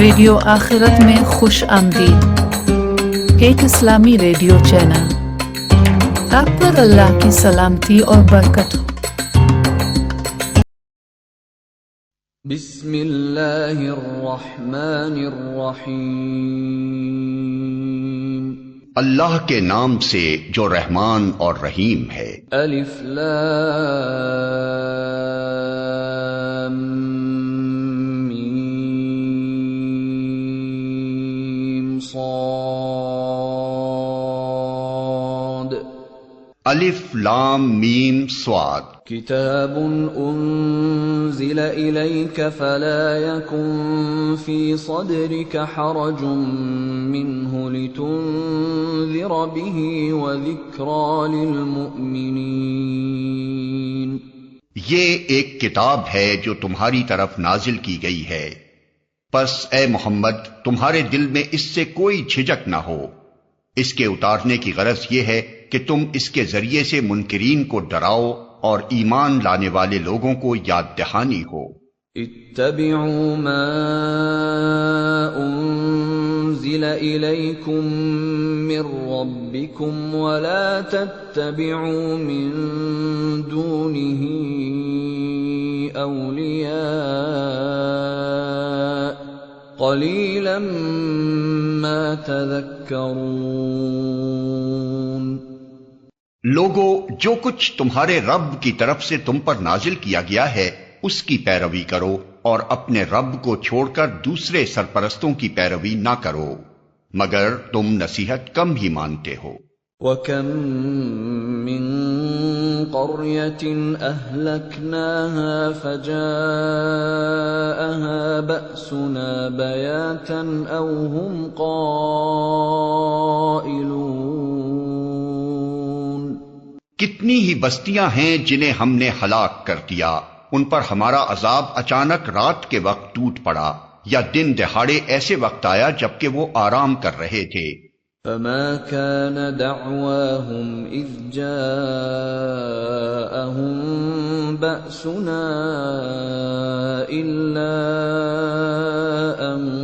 Radio آخرت میں خوش آمدید، ایک اسلامی ریڈیو چینل۔ آپ پر اللہ کی سلامتی اور برکت ہو۔ بسم اللہ الرحمن الرحیم۔ اللہ کے نام سے جو رحمان اور رحیم ہے۔ الف لام میم صاد۔ الف لام میم صاد۔ کتاب انزل الیک فلا یکن فی صدرک حرج منہ لتنذر به وذکری للمؤمنین۔ یہ ایک کتاب ہے جو تمہاری طرف نازل کی گئی ہے، پس اے محمد تمہارے دل میں اس سے کوئی جھجک نہ ہو۔ اس کے اتارنے کی غرض یہ ہے کہ تم اس کے ذریعے سے منکرین کو ڈراؤ اور ایمان لانے والے لوگوں کو یاد دہانی ہو۔ اتبعوا ما انزل الیکم من ربکم ولا تتبعوا من دونه اولیاء قلیلا ما تذکرون۔ لوگو، جو کچھ تمہارے رب کی طرف سے تم پر نازل کیا گیا ہے اس کی پیروی کرو، اور اپنے رب کو چھوڑ کر دوسرے سرپرستوں کی پیروی نہ کرو، مگر تم نصیحت کم ہی مانتے ہو۔ وَكَم مِّن قَرْيَةٍ أَهْلَكْنَاهَا فَجَاءَهَا بَأْسُنَا بَيَاتًا أَوْ هُمْ قَائِلُونَ۔ کتنی ہی بستیاں ہیں جنہیں ہم نے ہلاک کر دیا، ان پر ہمارا عذاب اچانک رات کے وقت ٹوٹ پڑا، یا دن دہاڑے ایسے وقت آیا جبکہ وہ آرام کر رہے تھے۔ فما كان دعواهم إذ جاءهم بأسنا إلا أن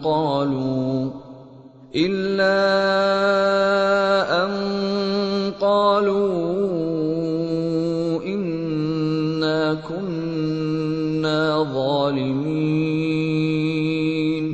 قالوا إنا كنا ظالمين۔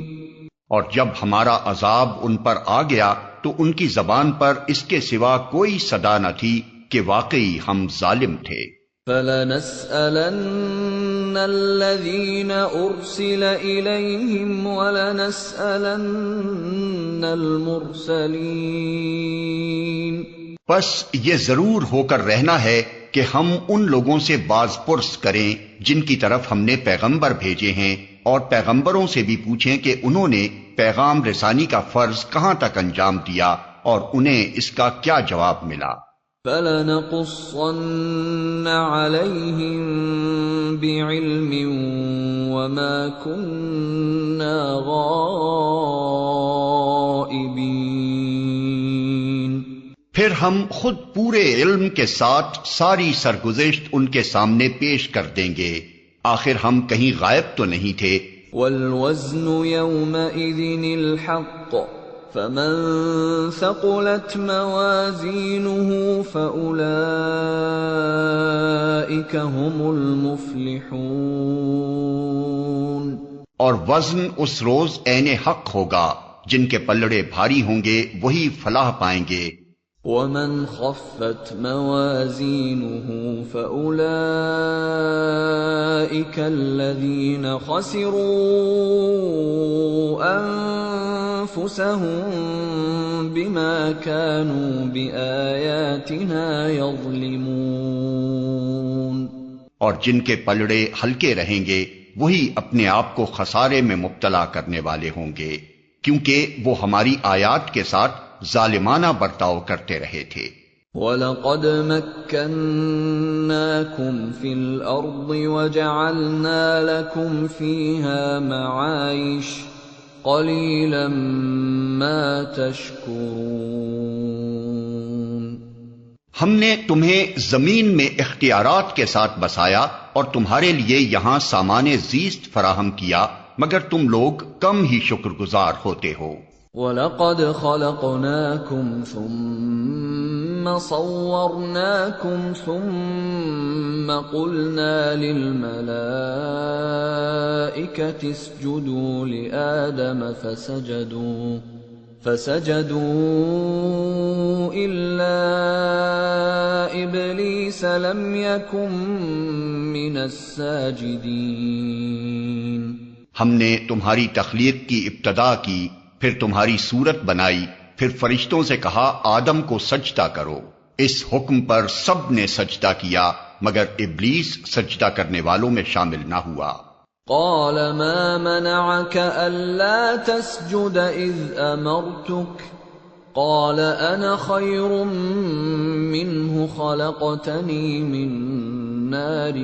اور جب ہمارا عذاب ان پر آ گیا تو ان کی زبان پر اس کے سوا کوئی صدا نہ تھی کہ واقعی ہم ظالم تھے۔ فَلَنَسْأَلَنَّ الَّذِينَ أُرْسِلَ إِلَيْهِمْ وَلَنَسْأَلَنَّ الْمُرْسَلِينَ۔ بس یہ ضرور ہو کر رہنا ہے کہ ہم ان لوگوں سے باز پرس کریں جن کی طرف ہم نے پیغمبر بھیجے ہیں، اور پیغمبروں سے بھی پوچھیں کہ انہوں نے پیغام رسانی کا فرض کہاں تک انجام دیا اور انہیں اس کا کیا جواب ملا۔ فَلَنَقُصَّنَّ عَلَيْهِمْ بِعِلْمٍ وَمَا كُنَّا غَائِبِينَ۔ پھر ہم خود پورے علم کے ساتھ ساری سرگزشت ان کے سامنے پیش کر دیں گے، آخر ہم کہیں غائب تو نہیں تھے۔ وَالْوَزْنُ يَوْمَئِذٍ الْحَقُّ فَمَنْ ثَقُلَتْ مَوَازِينُهُ فَأُولَئِكَ هُمُ الْمُفْلِحُونَ۔ اور وزن اس روز عین حق ہوگا، جن کے پلڑے بھاری ہوں گے وہی فلاح پائیں گے۔ وَمَنْ خَفَّتْ مَوَازِينُهُ فَأُولَئِكَ الَّذِينَ خَسِرُوا أَنفُسَهُم بِمَا كَانُوا بِآيَاتِنَا يَظْلِمُونَ۔ اور جن کے پلڑے ہلکے رہیں گے وہی اپنے آپ کو خسارے میں مبتلا کرنے والے ہوں گے، کیونکہ وہ ہماری آیات کے ساتھ ظالمانہ برتاؤ کرتے رہے تھے۔ وَلَقَدْ مَكَّنَّاكُمْ فِي الْأَرْضِ وَجَعَلْنَا لَكُمْ فِيهَا مَعَائِشَ قَلِيلًا مَا تَشْكُرُونَ۔ ہم نے تمہیں زمین میں اختیارات کے ساتھ بسایا اور تمہارے لیے یہاں سامان زیست فراہم کیا، مگر تم لوگ کم ہی شکر گزار ہوتے ہو۔ وَلَقَدْ خَلَقْنَاكُمْ ثُمَّ صَوَّرْنَاكُمْ ثُمَّ قُلْنَا لِلْمَلَائِكَةِ اسْجُدُوا لِآدَمَ فسجدوا إلا إبليس لم يكن من الساجدين۔ ہم نے تمہاری تخلیق کی ابتدا کی، پھر تمہاری صورت بنائی، پھر فرشتوں سے کہا آدم کو سجدہ کرو۔ اس حکم پر سب نے سجدہ کیا مگر ابلیس سجدہ کرنے والوں میں شامل نہ ہوا۔ قال ما منعك ألا تسجد إذ أمرتك قال أنا خير منه خلقتني من نار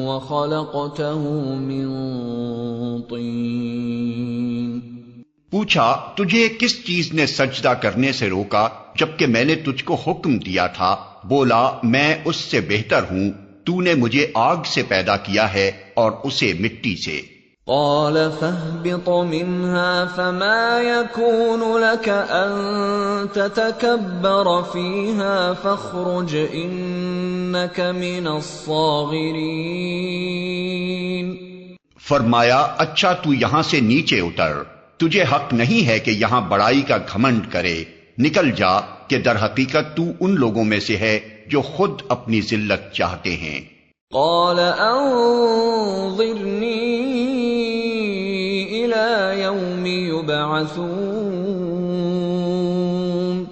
وخلقته من طين۔ پوچھا تجھے کس چیز نے سجدہ کرنے سے روکا جبکہ میں نے تجھ کو حکم دیا تھا؟ بولا میں اس سے بہتر ہوں، تو نے مجھے آگ سے پیدا کیا ہے اور اسے مٹی سے۔ قال فاهبط منها فما يكون لك أن تتكبر فيها فاخرج إنك من الصاغرين۔ فرمایا اچھا تو یہاں سے نیچے اتر، تجھے حق نہیں ہے کہ یہاں بڑائی کا گھمنڈ کرے، نکل جا کہ در حقیقت تو ان لوگوں میں سے ہے جو خود اپنی ذلت چاہتے ہیں۔ قال انظرنی الى یوم یبعثون۔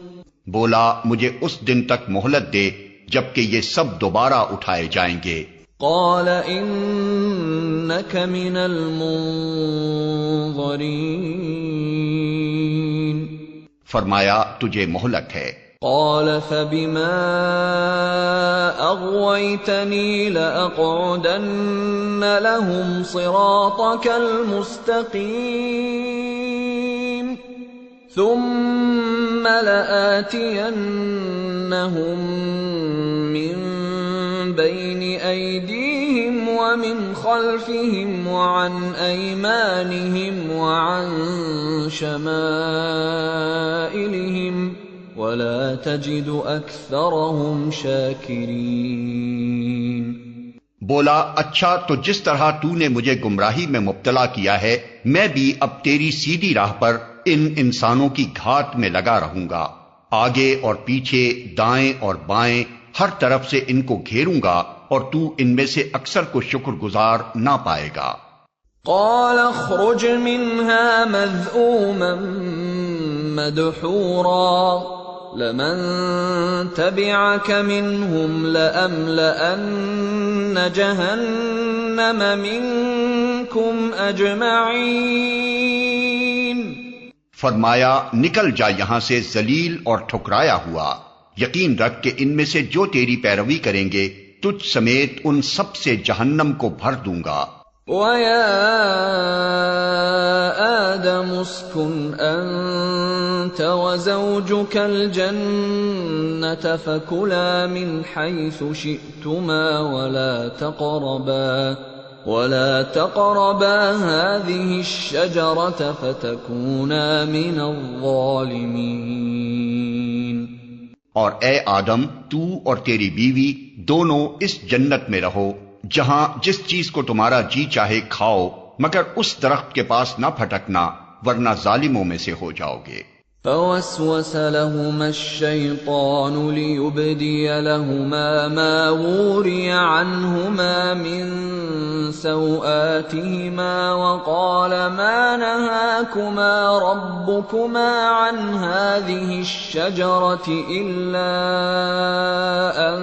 بولا مجھے اس دن تک مہلت دے جبکہ یہ سب دوبارہ اٹھائے جائیں گے۔ قال انک من المنظرین۔ فرمایا تجھے مہلت ہے۔ قال فبما اغويتني لأقعدن لهم صراطك المستقيم ثم لآتينهم من بين أيديهم ومن خلفهم وعن أيمانهم وعن شمائلهم وَلَا تَجِدُ أَكْثَرَهُمْ شَاكِرِينَ۔ بولا اچھا تو جس طرح تو نے مجھے گمراہی میں مبتلا کیا ہے میں بھی اب تیری سیدھی راہ پر ان انسانوں کی گھاٹ میں لگا رہوں گا، آگے اور پیچھے، دائیں اور بائیں، ہر طرف سے ان کو گھیروں گا اور تو ان میں سے اکثر کو شکر گزار نہ پائے گا۔ قال اخرج منها مذءوما مدحورا لمن تبعك منهم لأملأن جهنم منكم أجمعين۔ فرمایا نکل جا یہاں سے ذلیل اور ٹھکرایا ہوا، یقین رکھ کہ ان میں سے جو تیری پیروی کریں گے تجھ سمیت ان سب سے جہنم کو بھر دوں گا۔ وَيَا آدَمُ اسْكُنْ أَنْتَ وَزَوْجُكَ الْجَنَّةَ فَكُلَا مِنْ حَيْثُ شِئْتُمَا وَلَا تَقْرَبَا هَذِهِ الشَّجَرَةَ فَتَكُونَا مِنَ الظَّالِمِينَ۔ اور اے آدم تو اور تیری بیوی دونوں اس جنت میں رہو جہاں جس چیز کو تمہارا جی چاہے کھاؤ، مگر اس درخت کے پاس نہ پھٹکنا ورنہ ظالموں میں سے ہو جاؤ گے۔ فوسوس لهما الشيطان ليبدي لهما ما وري عنهما من سوآتهما وقال ما نهاكما ربكما عن هذه الشجرة إلا أن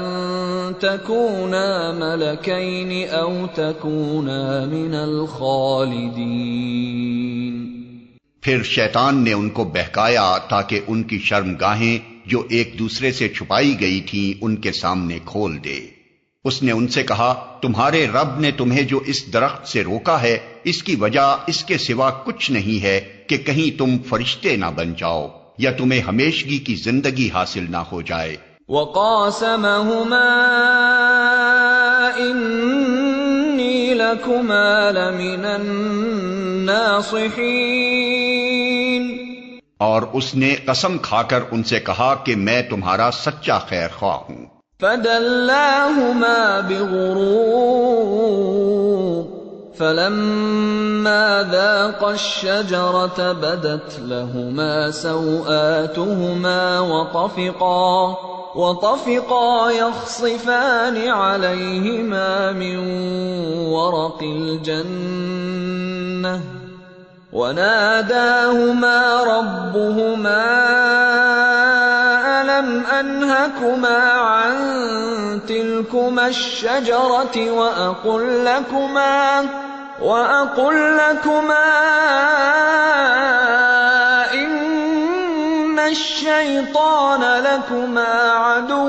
تكونا ملكين أو تكونا من الخالدين۔ پھر شیطان نے ان کو بہکایا تاکہ ان کی شرمگاہیں جو ایک دوسرے سے چھپائی گئی تھیں ان کے سامنے کھول دے۔ اس نے ان سے کہا تمہارے رب نے تمہیں جو اس درخت سے روکا ہے اس کی وجہ اس کے سوا کچھ نہیں ہے کہ کہیں تم فرشتے نہ بن جاؤ یا تمہیں ہمیشگی کی زندگی حاصل نہ ہو جائے۔ وَقَاسَمَهُمَا إِنِّي لَكُمَا لَمِنَ ناصحين اور اس نے قسم کھا کر ان سے کہا کہ میں تمہارا سچا خیر خواہ ہوں۔ فدلاهما بغرور فلما ذاقا الشجرة بدت لهما سوآتهما وطفقا يخصفان عليهما من ورق الجنة وناداهما ربهما ألم أنهكما عن تلكما الشجرة وأقل لكما إن الشيطان لكما عدو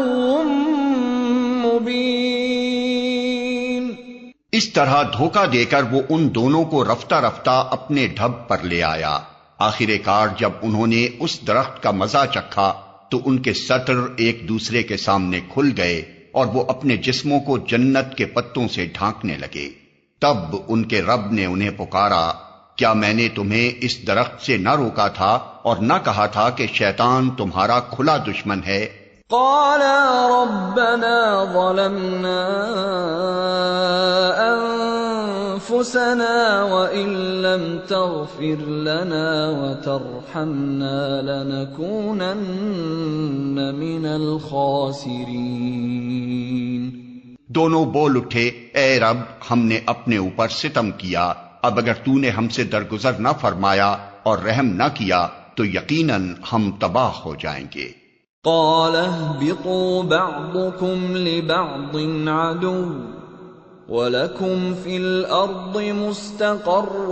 مبين۔ اس طرح دھوکہ دے کر وہ ان دونوں کو رفتہ رفتہ اپنے ڈھب پر لے آیا۔ آخر کار جب انہوں نے اس درخت کا مزہ چکھا تو ان کے سطر ایک دوسرے کے سامنے کھل گئے اور وہ اپنے جسموں کو جنت کے پتوں سے ڈھانکنے لگے۔ تب ان کے رب نے انہیں پکارا، کیا میں نے تمہیں اس درخت سے نہ روکا تھا اور نہ کہا تھا کہ شیطان تمہارا کھلا دشمن ہے؟ قالا ربنا ظلمنا انفسنا وان لم تغفر لنا وترحمنا لنكونن من الخاسرین۔ دونوں بول اٹھے، اے رب ہم نے اپنے اوپر ستم کیا، اب اگر تو نے ہم سے درگزر نہ فرمایا اور رحم نہ کیا تو یقیناً ہم تباہ ہو جائیں گے۔ قال اهبطوا بعضكم لبعض عدو وَلَكُمْ فِي الْأَرْضِ مُسْتَقَرٌّ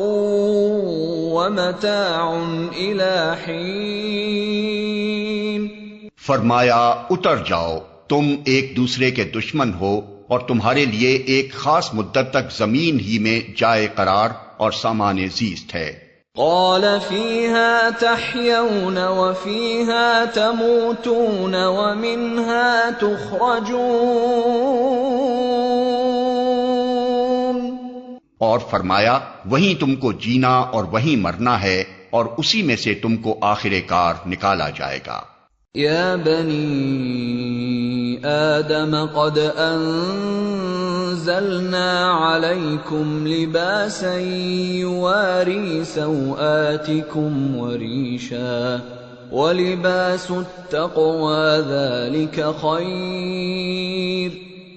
وَمَتَاعٌ إِلَىٰ حِينٍ۔ فرمایا اتر جاؤ، تم ایک دوسرے کے دشمن ہو اور تمہارے لیے ایک خاص مدت تک زمین ہی میں جائے قرار اور سامان زیست ہے۔ قال فيها تحيون وفيها تموتون ومنها تخرجون۔ اور فرمایا وہیں تم کو جینا اور وہیں مرنا ہے اور اسی میں سے تم کو آخر کار نکالا جائے گا۔ یا بنی آدم قد انزلنا علیکم لباسا یواری سوآتکم وریشا ولباس التقوى ذلك خیر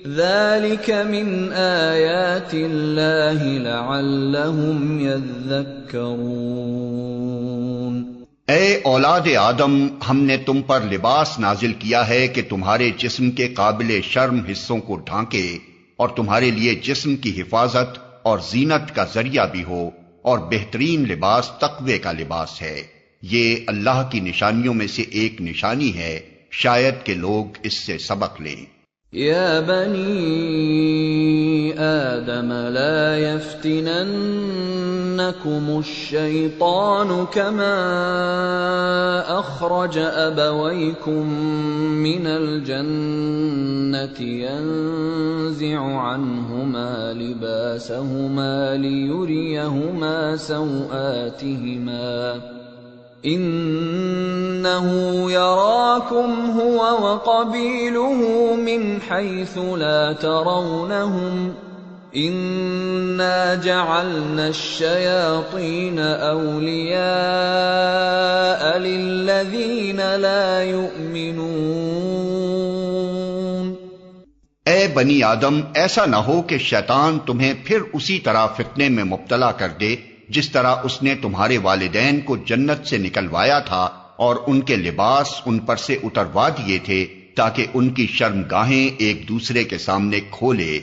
ذلك من آیات اللہ لعلهم یذکرون۔ اے اولاد آدم، ہم نے تم پر لباس نازل کیا ہے کہ تمہارے جسم کے قابل شرم حصوں کو ڈھانکے اور تمہارے لیے جسم کی حفاظت اور زینت کا ذریعہ بھی ہو، اور بہترین لباس تقوی کا لباس ہے۔ یہ اللہ کی نشانیوں میں سے ایک نشانی ہے، شاید کہ لوگ اس سے سبق لیں۔ یا بنی آدم لا يفتننکم الشیطان کما اخرج ابویکم من الجنة ينزع عنہما لباسہما لیریہما سوآتہما انه يراكم هو وقبيله من حيث لا ترونهم انا جعلنا الشياطين اولياء للذين لا يؤمنون۔ اے بنی آدم، ایسا نہ ہو کہ شیطان تمہیں پھر اسی طرح فتنے میں مبتلا کر دے جس طرح اس نے تمہارے والدین کو جنت سے نکلوایا تھا اور ان کے لباس ان پر سے اتروا دیے تھے تاکہ ان کی شرمگاہیں ایک دوسرے کے سامنے کھولے۔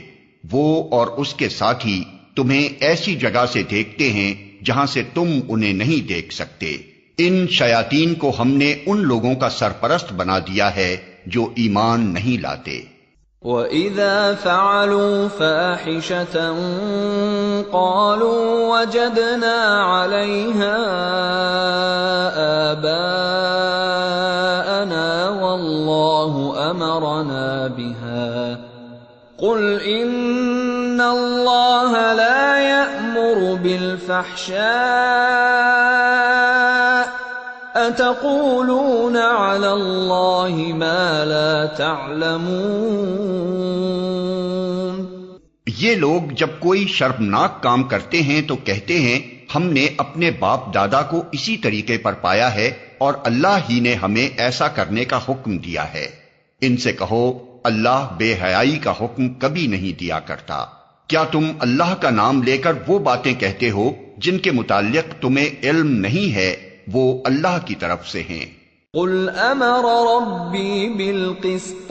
وہ اور اس کے ساتھی تمہیں ایسی جگہ سے دیکھتے ہیں جہاں سے تم انہیں نہیں دیکھ سکتے۔ ان شیاطین کو ہم نے ان لوگوں کا سرپرست بنا دیا ہے جو ایمان نہیں لاتے۔ وَإِذَا فَعَلُوا فَاحِشَةً قَالُوا وَجَدْنَا عَلَيْهَا آبَاءَنَا وَاللَّهُ أَمَرَنَا بِهَا قُلْ إِنَّ اللَّهَ لَا يَأْمُرُ بالفحشاء أتقولون على الله ما لا تعلمون۔ یہ لوگ جب کوئی شرمناک کام کرتے ہیں تو کہتے ہیں ہم نے اپنے باپ دادا کو اسی طریقے پر پایا ہے اور اللہ ہی نے ہمیں ایسا کرنے کا حکم دیا ہے۔ ان سے کہو اللہ بے حیائی کا حکم کبھی نہیں دیا کرتا۔ کیا تم اللہ کا نام لے کر وہ باتیں کہتے ہو جن کے متعلق تمہیں علم نہیں ہے، وہ اللہ کی طرف سے ہیں۔ قل امر ربی بالقسط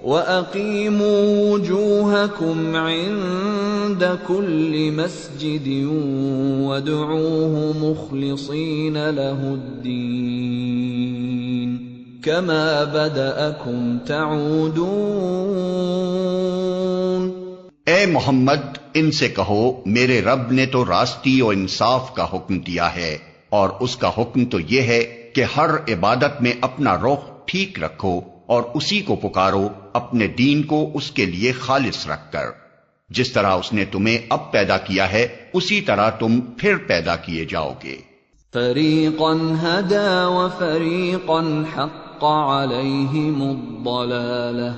وَأَقِيمُوا وُجُوهَكُمْ عِندَ كُلِّ مَسْجِدٍ وَادْعُوهُ مُخْلِصِينَ لَهُ الدِّينَ كَمَا بَدَأَكُمْ تَعُودُونَ۔ اے محمد ان سے کہو میرے رب نے تو راستی و انصاف کا حکم دیا ہے، اور اس کا حکم تو یہ ہے کہ ہر عبادت میں اپنا رخ ٹھیک رکھو اور اسی کو پکارو اپنے دین کو اس کے لیے خالص رکھ کر۔ جس طرح اس نے تمہیں اب پیدا کیا ہے اسی طرح تم پھر پیدا کیے جاؤ گے۔ فریقا ہدی وفریقا حق علیہم الضلالہ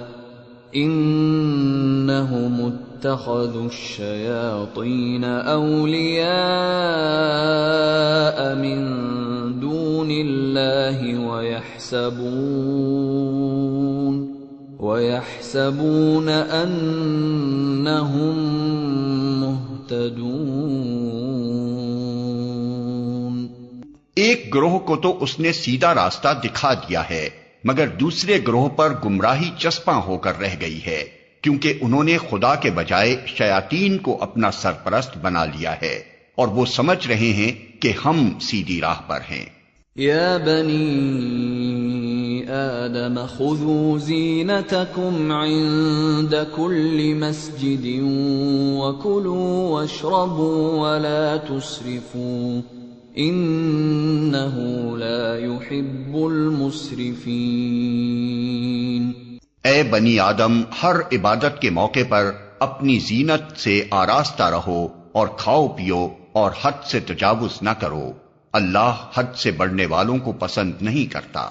انہم اتخذوا الشیاطین اولیاء من دون اللہ وَيَحْسَبُونَ أَنَّهُمْ مُهْتَدُونَ۔ ایک گروہ کو تو اس نے سیدھا راستہ دکھا دیا ہے، مگر دوسرے گروہ پر گمراہی چسپاں ہو کر رہ گئی ہے، کیونکہ انہوں نے خدا کے بجائے شیاطین کو اپنا سرپرست بنا لیا ہے، اور وہ سمجھ رہے ہیں کہ ہم سیدھی راہ پر ہیں۔ یا بنی آدم خذوا زینتکم عند کل مسجد وکلوا واشربوا ولا تسرفوا انہ لا يحب المسرفین۔ اے بنی آدم ہر عبادت کے موقع پر اپنی زینت سے آراستہ رہو اور کھاؤ پیو اور حد سے تجاوز نہ کرو، اللہ حد سے بڑھنے والوں کو پسند نہیں کرتا۔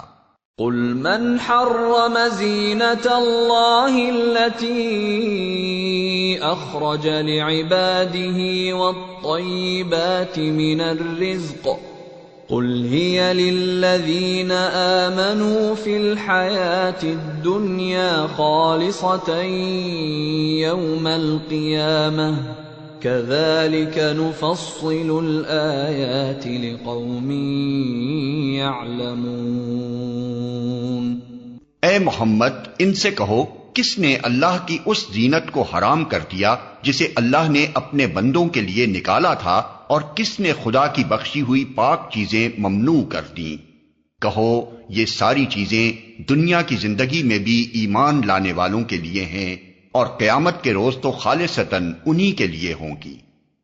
قل من حرم زینت اللہ التي اخرج لعباده والطیبات من الرزق قل هي للذین آمنوا في الحیاة الدنیا خالصة یوم القیامة كذلك نفصل الآيات لقوم يعلمون۔ اے محمد ان سے کہو کس نے اللہ کی اس زینت کو حرام کر دیا جسے اللہ نے اپنے بندوں کے لیے نکالا تھا، اور کس نے خدا کی بخشی ہوئی پاک چیزیں ممنوع کر دیں؟ کہو یہ ساری چیزیں دنیا کی زندگی میں بھی ایمان لانے والوں کے لیے ہیں، اور قیامت کے روز تو خالصتاً انہی کے لیے ہوں گی۔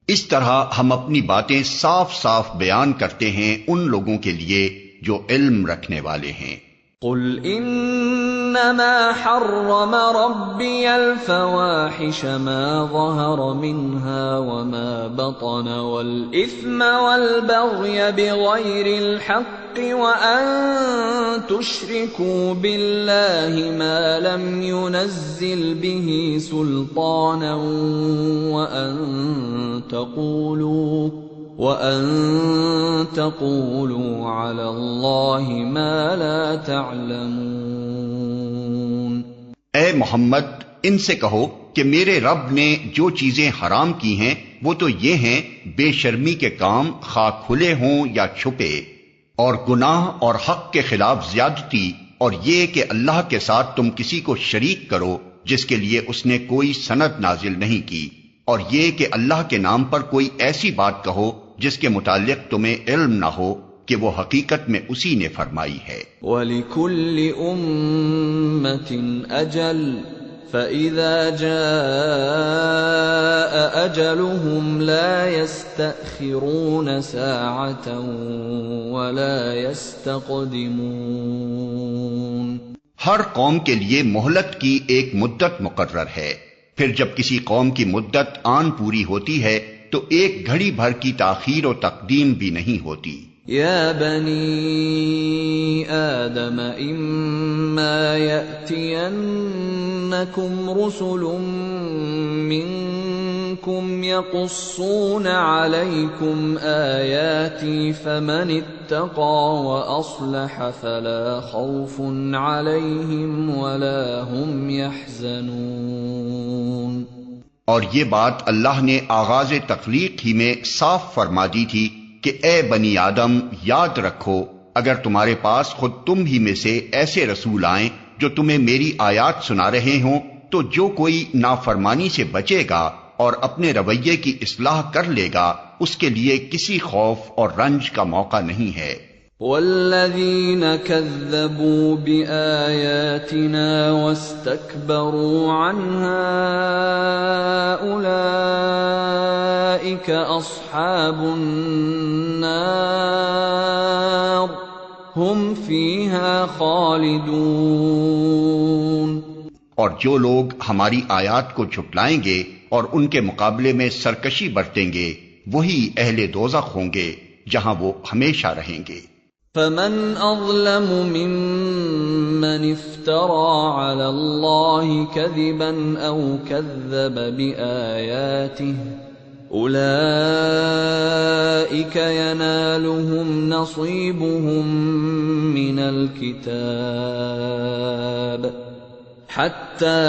اس طرح ہم اپنی باتیں صاف صاف بیان کرتے ہیں ان لوگوں کے لیے جو علم رکھنے والے ہیں۔ قل انما حرم ربی الفواحش ما ظهر منها وما بطن والاثم والبغي بغير الحق وان تشركوا بالله ما لم ينزل به سلطانا وان تقولوا على الله ما لا تعلمون۔ اے محمد ان سے کہو کہ میرے رب نے جو چیزیں حرام کی ہیں وہ تو یہ ہیں بے شرمی کے کام خواہ کھلے ہوں یا چھپے، اور گناہ اور حق کے خلاف زیادتی، اور یہ کہ اللہ کے ساتھ تم کسی کو شریک کرو جس کے لیے اس نے کوئی سند نازل نہیں کی، اور یہ کہ اللہ کے نام پر کوئی ایسی بات کہو جس کے متعلق تمہیں علم نہ ہو کہ وہ حقیقت میں اسی نے فرمائی ہے۔ وَلِكُلِّ أُمَّةٍ أَجَلٌ فَإِذَا جَاءَ أَجَلُهُمْ لَا يَسْتَأْخِرُونَ سَاعَةً وَلَا يَسْتَقْدِمُونَ۔ ہر قوم کے لیے مہلت کی ایک مدت مقرر ہے، پھر جب کسی قوم کی مدت آن پوری ہوتی ہے تو ایک گھڑی بھر کی تاخیر و تقدیم بھی نہیں ہوتی۔ يا بني آدم إما يأتينكم رسل منكم يقصون عليكم آياتي فمن اتقى وأصلح فلا خوف عليهم ولا هم يحزنون۔ اور یہ بات اللہ نے آغاز تخلیق ہی میں صاف فرما دی تھی کہ اے بنی آدم یاد رکھو اگر تمہارے پاس خود تم ہی میں سے ایسے رسول آئیں جو تمہیں میری آیات سنا رہے ہوں تو جو کوئی نافرمانی سے بچے گا اور اپنے رویے کی اصلاح کر لے گا اس کے لیے کسی خوف اور رنج کا موقع نہیں ہے۔ والذین کذبوا بآیاتنا واستکبروا عنها اولئک اصحاب النار هم فیہا خالدون۔ اور جو لوگ ہماری آیات کو جھٹلائیں گے اور ان کے مقابلے میں سرکشی برتیں گے وہی اہل دوزخ ہوں گے جہاں وہ ہمیشہ رہیں گے۔ فمن اظلم ممن افترى على الله كذبا او كذب بآياته اولئك ينالهم نصيبهم من الكتاب حتى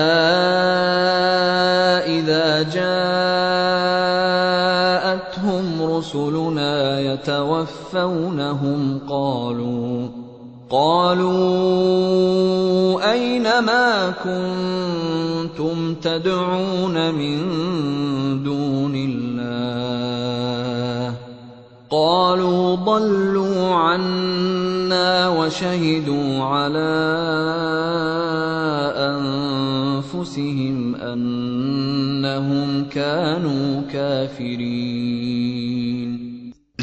إذا جاءتهم رسلنا يتوفونهم قالوا أين ما كنتم تدعون من دون الله قالوا ضلوا عنا وشهدوا على أنفسهم أنهم كانوا كافرين۔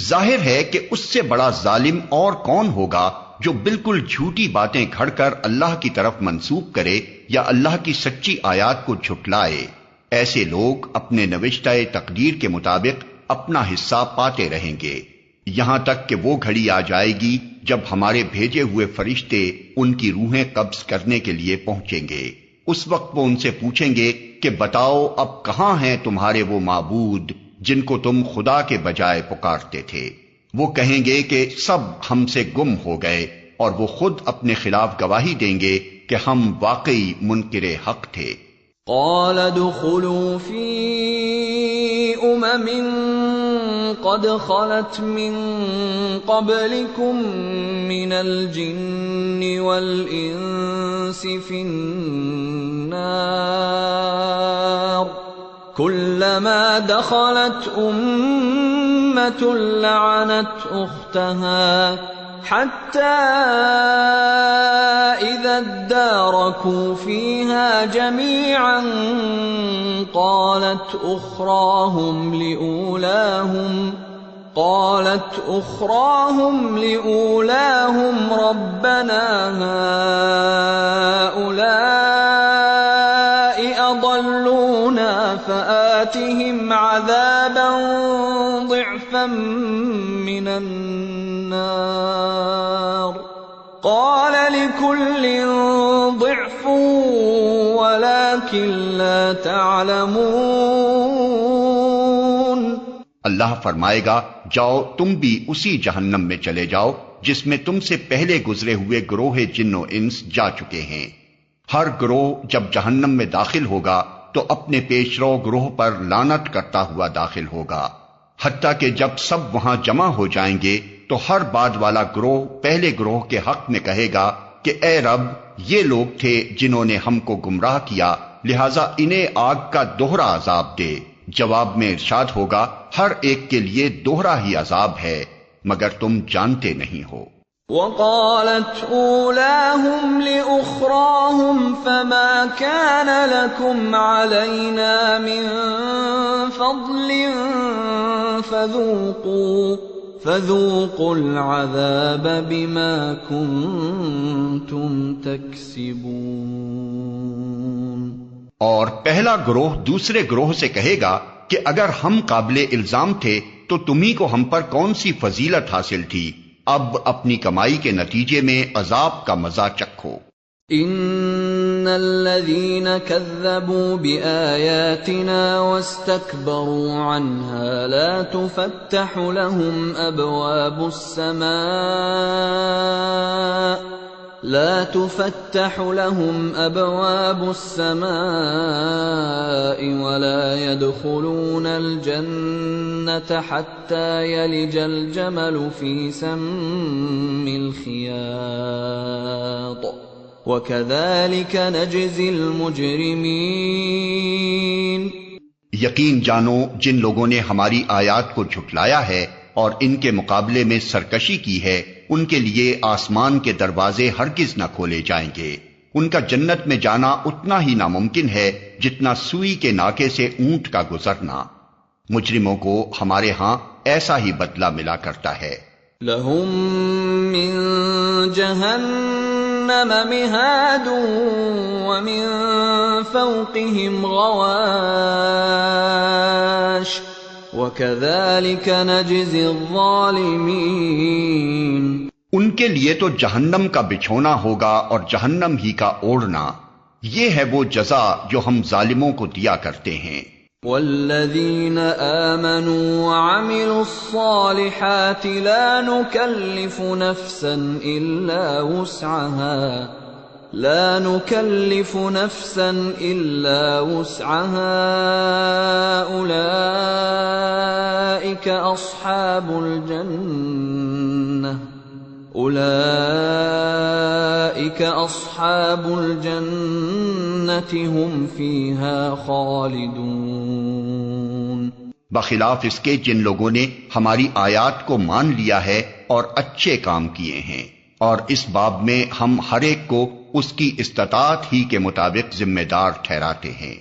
ظاہر ہے کہ اس سے بڑا ظالم اور کون ہوگا جو بالکل جھوٹی باتیں گھڑ کر اللہ کی طرف منسوب کرے یا اللہ کی سچی آیات کو جھٹلائے۔ ایسے لوگ اپنے نوشتہ تقدیر کے مطابق اپنا حصہ پاتے رہیں گے یہاں تک کہ وہ گھڑی آ جائے گی جب ہمارے بھیجے ہوئے فرشتے ان کی روحیں قبض کرنے کے لیے پہنچیں گے۔ اس وقت وہ ان سے پوچھیں گے کہ بتاؤ اب کہاں ہیں تمہارے وہ معبود جن کو تم خدا کے بجائے پکارتے تھے؟ وہ کہیں گے کہ سب ہم سے گم ہو گئے اور وہ خود اپنے خلاف گواہی دیں گے کہ ہم واقعی منکر حق تھے۔ قال ادخلوا في قد خلت من قبلكم من الجن والإنس في النار كلما دخلت أمة لعنت أختها حتى إذا اداركوا فيها جميعا قالت أخراهم لأولاهم ربنا هؤلاء أضلونا فآتهم عذابا ضعفا من النار قال لكل ضعف ولكن لا تعلمون۔ اللہ فرمائے گا جاؤ تم بھی اسی جہنم میں چلے جاؤ جس میں تم سے پہلے گزرے ہوئے گروہ جن و انس جا چکے ہیں۔ ہر گروہ جب جہنم میں داخل ہوگا تو اپنے پیشرو گروہ پر لعنت کرتا ہوا داخل ہوگا، حتیٰ کہ جب سب وہاں جمع ہو جائیں گے تو ہر بعد والا گروہ پہلے گروہ کے حق میں کہے گا کہ اے رب یہ لوگ تھے جنہوں نے ہم کو گمراہ کیا، لہذا انہیں آگ کا دوہرا عذاب دے۔ جواب میں ارشاد ہوگا ہر ایک کے لیے دوہرا ہی عذاب ہے مگر تم جانتے نہیں ہو۔ وقالت أولاهم لأخراهم فما كان لكم علينا من فضل فذوقوا العذاب بما كنتم تكسبون۔ اور پہلا گروہ دوسرے گروہ سے کہے گا کہ اگر ہم قابل الزام تھے تو تمہیں کو ہم پر کون سی فضیلت حاصل تھی، اب اپنی کمائی کے نتیجے میں عذاب کا مزہ چکھو۔ ان الذين كذبوا بآياتنا واستكبروا عنها لا تفتح لهم أبواب السماء ولا يدخلون الجنة حتى يلج الجمل في سم الخياط وَكَذَلِكَ نَجْزِي الْمُجْرِمِينَ۔ یقین جانو جن لوگوں نے ہماری آیات کو جھٹلایا ہے اور ان کے مقابلے میں سرکشی کی ہے، ان کے لیے آسمان کے دروازے ہرگز نہ کھولے جائیں گے۔ ان کا جنت میں جانا اتنا ہی ناممکن ہے جتنا سوئی کے ناکے سے اونٹ کا گزرنا۔ مجرموں کو ہمارے ہاں ایسا ہی بدلہ ملا کرتا ہے۔ لَهُم مِّن جَهَنَّمَ مِهَادٌ وَمِن فَوْقِهِمْ غَوَاشٍ وَكَذَلِكَ نَجْزِي الظَّالِمِينَ۔ ان کے لیے تو جہنم کا بچھونا ہوگا اور جہنم ہی کا اوڑھنا، یہ ہے وہ جزا جو ہم ظالموں کو دیا کرتے ہیں۔ والذین آمنوا وعملوا الصالحات لا نکلف نفسا الا وسعها اولئک اصحاب الجنة هم فیہا خالدون۔ بخلاف اس کے جن لوگوں نے ہماری آیات کو مان لیا ہے اور اچھے کام کیے ہیں، اور اس باب میں ہم ہر ایک کو اس کی استطاعت ہی کے مطابق ذمہ دار ٹھہراتے ہیں۔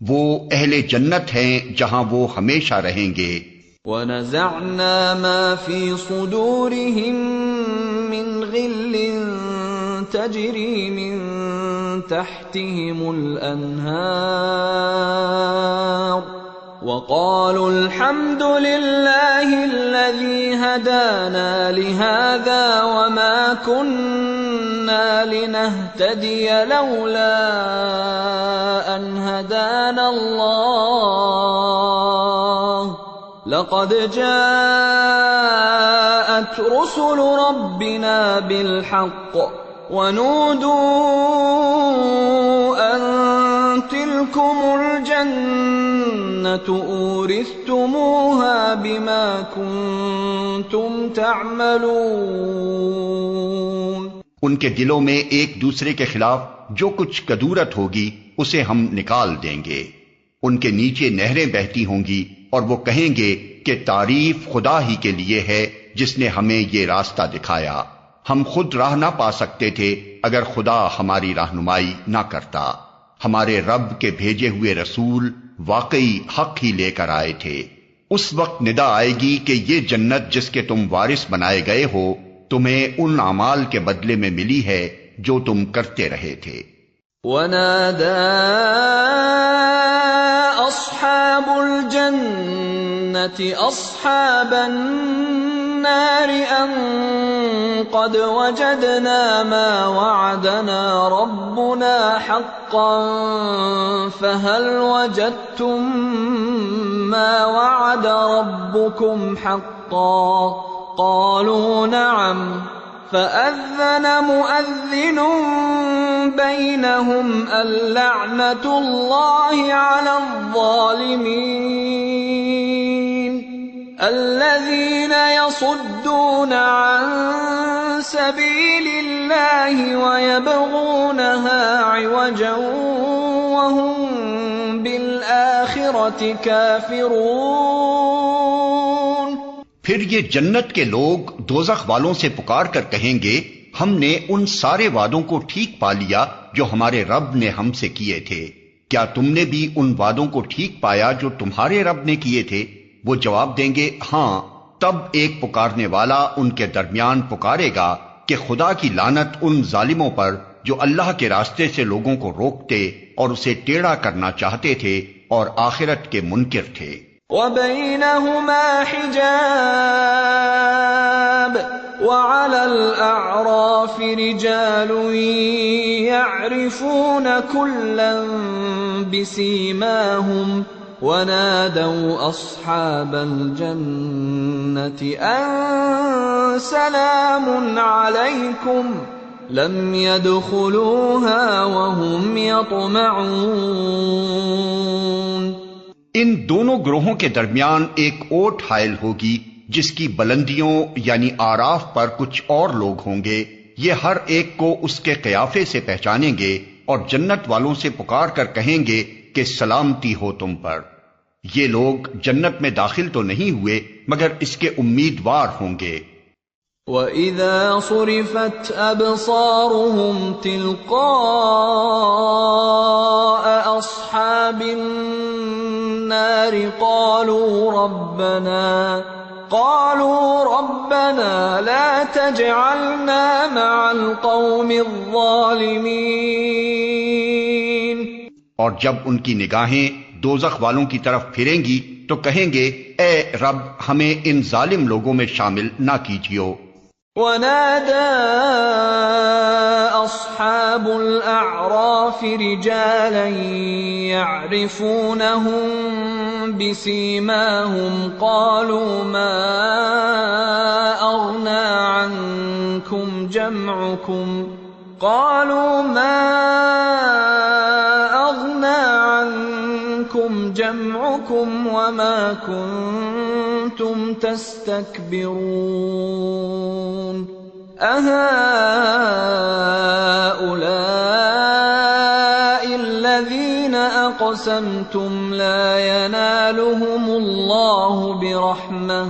وہ اہل جنت ہیں جہاں وہ ہمیشہ رہیں گے۔ وَنَزَعْنَا مَا فِي صُدُورِهِم مِّن غِلٍّ تَجْرِي مِن تَحْتِهِمُ الْأَنْهَارُ وَقَالُوا الْحَمْدُ لِلَّهِ الَّذِي هَدَانَا لِهَذَا وَمَا كُنَّا لِنَهْتَدِيَ لَوْلَا أَنْ هَدَانَا اللَّهُ لَقَدْ جَاءَتْ رُسُلُ رَبِّنَا بِالْحَقِّ وَنُودُوا أَن تِلْكُمُ الْجَنَّةُ أُورِثْتُمُوهَا بِمَا كُنتُمْ تَعْمَلُونَ۔ ان کے دلوں میں ایک دوسرے کے خلاف جو کچھ کدورت ہوگی اسے ہم نکال دیں گے۔ ان کے نیچے نہریں بہتی ہوں گی اور وہ کہیں گے کہ تعریف خدا ہی کے لیے ہے جس نے ہمیں یہ راستہ دکھایا۔ ہم خود راہ نہ پا سکتے تھے اگر خدا ہماری رہنمائی نہ کرتا۔ ہمارے رب کے بھیجے ہوئے رسول واقعی حق ہی لے کر آئے تھے۔ اس وقت ندا آئے گی کہ یہ جنت جس کے تم وارث بنائے گئے ہو تمہیں ان اعمال کے بدلے میں ملی ہے جو تم کرتے رہے تھے۔ وَنَادَى أَصْحَابُ الْجَنَّةِ أَصْحَابَ النَّارِ أَن قَدْ وَجَدْنَا مَا وَعَدَنَا رَبُّنَا حَقًّا فَهَلْ وَجَدتُّم مَّا وَعَدَ رَبُّكُمْ حَقًّا قَالُوا نَعَمْ فَأَذَّنَ مُؤَذِّنٌ بَيْنَهُمْ اللَّعْنَةُ اللَّهِ عَلَى الظَّالِمِينَ الَّذِينَ يَصُدُّونَ عَن سَبِيلِ اللَّهِ وَيَبْغُونَهَا عِوَجًا وَهُمْ بِالْآخِرَةِ كَافِرُونَ۔ پھر یہ جنت کے لوگ دوزخ والوں سے پکار کر کہیں گے ہم نے ان سارے وعدوں کو ٹھیک پا لیا جو ہمارے رب نے ہم سے کیے تھے، کیا تم نے بھی ان وعدوں کو ٹھیک پایا جو تمہارے رب نے کیے تھے؟ وہ جواب دیں گے ہاں۔ تب ایک پکارنے والا ان کے درمیان پکارے گا کہ خدا کی لعنت ان ظالموں پر جو اللہ کے راستے سے لوگوں کو روکتے اور اسے ٹیڑھا کرنا چاہتے تھے اور آخرت کے منکر تھے۔ وَبَيْنَهُمَا حِجَابٌ وَعَلَى الْأَعْرَافِ رِجَالٌ يَعْرِفُونَ كُلًّا بِسِيمَاهُمْ وَنَادَوْا أَصْحَابَ الْجَنَّةِ أَن سَلَامٌ عَلَيْكُمْ لَمْ يَدْخُلُوهَا وَهُمْ يَطْمَعُونَ۔ ان دونوں گروہوں کے درمیان ایک اوٹ حائل ہوگی جس کی بلندیوں یعنی آراف پر کچھ اور لوگ ہوں گے، یہ ہر ایک کو اس کے قیافے سے پہچانیں گے اور جنت والوں سے پکار کر کہیں گے کہ سلامتی ہو تم پر۔ یہ لوگ جنت میں داخل تو نہیں ہوئے مگر اس کے امیدوار ہوں گے۔ وَإِذَا صُرِفَتْ أَبْصَارُهُمْ تِلْقَاءَ أَصْحَابِ النَّارِ قَالُوا رَبَّنَا لَا تَجْعَلْنَا مَعَ الْقَوْمِ الظَّالِمِينَ۔ اور جب ان کی نگاہیں دوزخ والوں کی طرف پھریں گی تو کہیں گے اے رب ہمیں ان ظالم لوگوں میں شامل نہ کیجیو۔ وَنَادَى أَصْحَابُ الْأَعْرَافِ رِجَالًا يَعْرِفُونَهُم بِسِيمَاهُمْ قَالُوا مَا أَغْنَى عَنكُمْ جَمْعُكُمْ وَمَا كُنتُمْ تَسْتَكْبِرُونَ أَهَٰؤُلَاءِ الَّذِينَ أَقْسَمْتُمْ لَا يَنَالُهُمُ اللَّهُ بِرَحْمَةٍ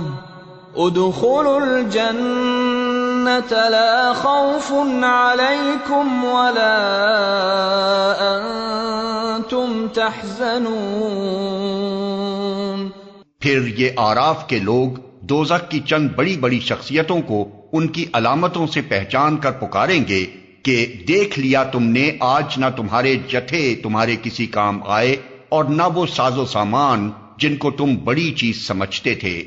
ادْخُلُوا الْجَنَّةَ لَا خَوْفٌ عَلَيْكُمْ وَلَا أَنتُمْ تَحْزَنُونَ۔ پھر یہ آراف کے لوگ دوزخ کی چند بڑی بڑی شخصیتوں کو ان کی علامتوں سے پہچان کر پکاریں گے کہ دیکھ لیا تم نے، آج نہ تمہارے جتھے تمہارے کسی کام آئے اور نہ وہ ساز و سامان جن کو تم بڑی چیز سمجھتے تھے۔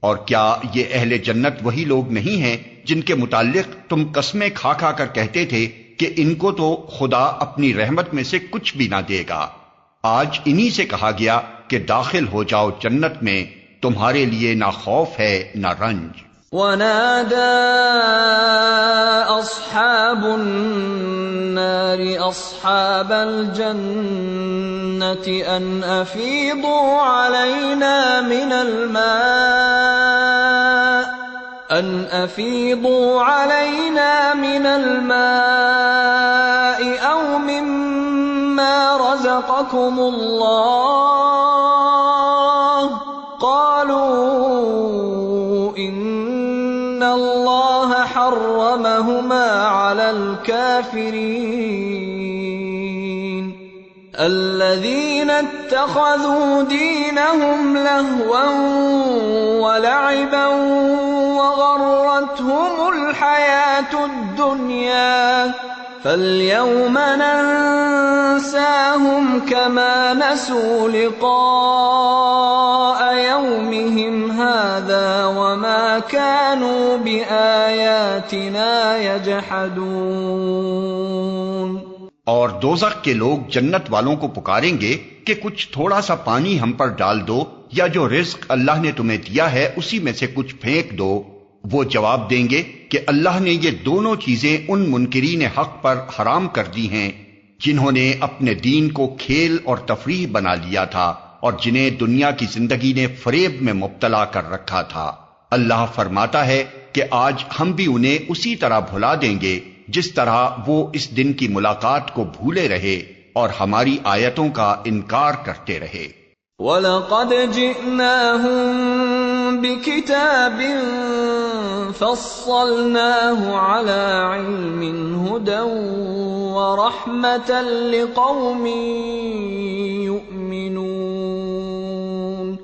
اور کیا یہ اہل جنت وہی لوگ نہیں ہیں جن کے متعلق تم قسمیں کھا کھا کر کہتے تھے کہ ان کو تو خدا اپنی رحمت میں سے کچھ بھی نہ دے گا؟ آج انہی سے کہا گیا کہ داخل ہو جاؤ جنت میں، تمہارے لیے نہ خوف ہے نہ رنج۔ وَنَادَى أَصْحَابُ النَّارِ أَصْحَابَ الْجَنَّةِ أَنْ أَفِيضُوا عَلَيْنَا مِنَ الْمَاءِ أَوْ مِمَّا رَزَقَكُمُ اللَّهُ قَالُوا إِنَّ اللَّهَ حَرَّمَهُمَا عَلَى الْكَافِرِينَ الَّذِينَ اتَّخَذُوا دِينَهُمْ لَهْوًا وَلَعِبًا وَغَرَّتْهُمُ الْحَيَاةُ الدُّنْيَا فَالْيَوْمَ نَنسَاهُمْ كَمَا نَسُوا لِقَاءَ يَوْمِهِمْ هَذَا وَمَا كَانُوا بِآيَاتِنَا يَجْحَدُونَ۔ اور دوزخ کے لوگ جنت والوں کو پکاریں گے کہ کچھ تھوڑا سا پانی ہم پر ڈال دو، یا جو رزق اللہ نے تمہیں دیا ہے اسی میں سے کچھ پھینک دو۔ وہ جواب دیں گے کہ اللہ نے یہ دونوں چیزیں ان منکرین حق پر حرام کر دی ہیں جنہوں نے اپنے دین کو کھیل اور تفریح بنا لیا تھا اور جنہیں دنیا کی زندگی نے فریب میں مبتلا کر رکھا تھا۔ اللہ فرماتا ہے کہ آج ہم بھی انہیں اسی طرح بھلا دیں گے جس طرح وہ اس دن کی ملاقات کو بھولے رہے اور ہماری آیتوں کا انکار کرتے رہے۔ وَلَقَدْ جِئْنَاهُمْ بِكِتَابٍ فَصَّلْنَاهُ عَلَى عِلْمٍ هُدًى وَرَحْمَةً لِقَوْمٍ يُؤْمِنُونَ۔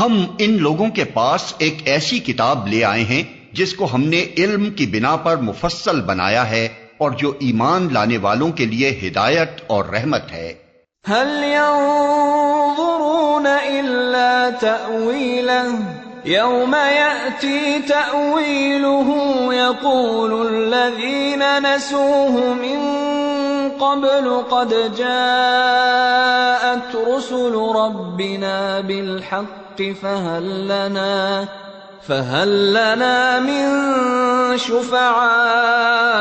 ہم ان لوگوں کے پاس ایک ایسی کتاب لے آئے ہیں جس کو ہم نے علم کی بنا پر مفصل بنایا ہے، اور جو ایمان لانے والوں کے لیے ہدایت اور رحمت ہے۔ هل ينظرون إلا تأويله يوم يأتي تأويله يقول الذين نسوه من قبل قد جاءت رسل ربنا بالحق فهل لنا من شفعاء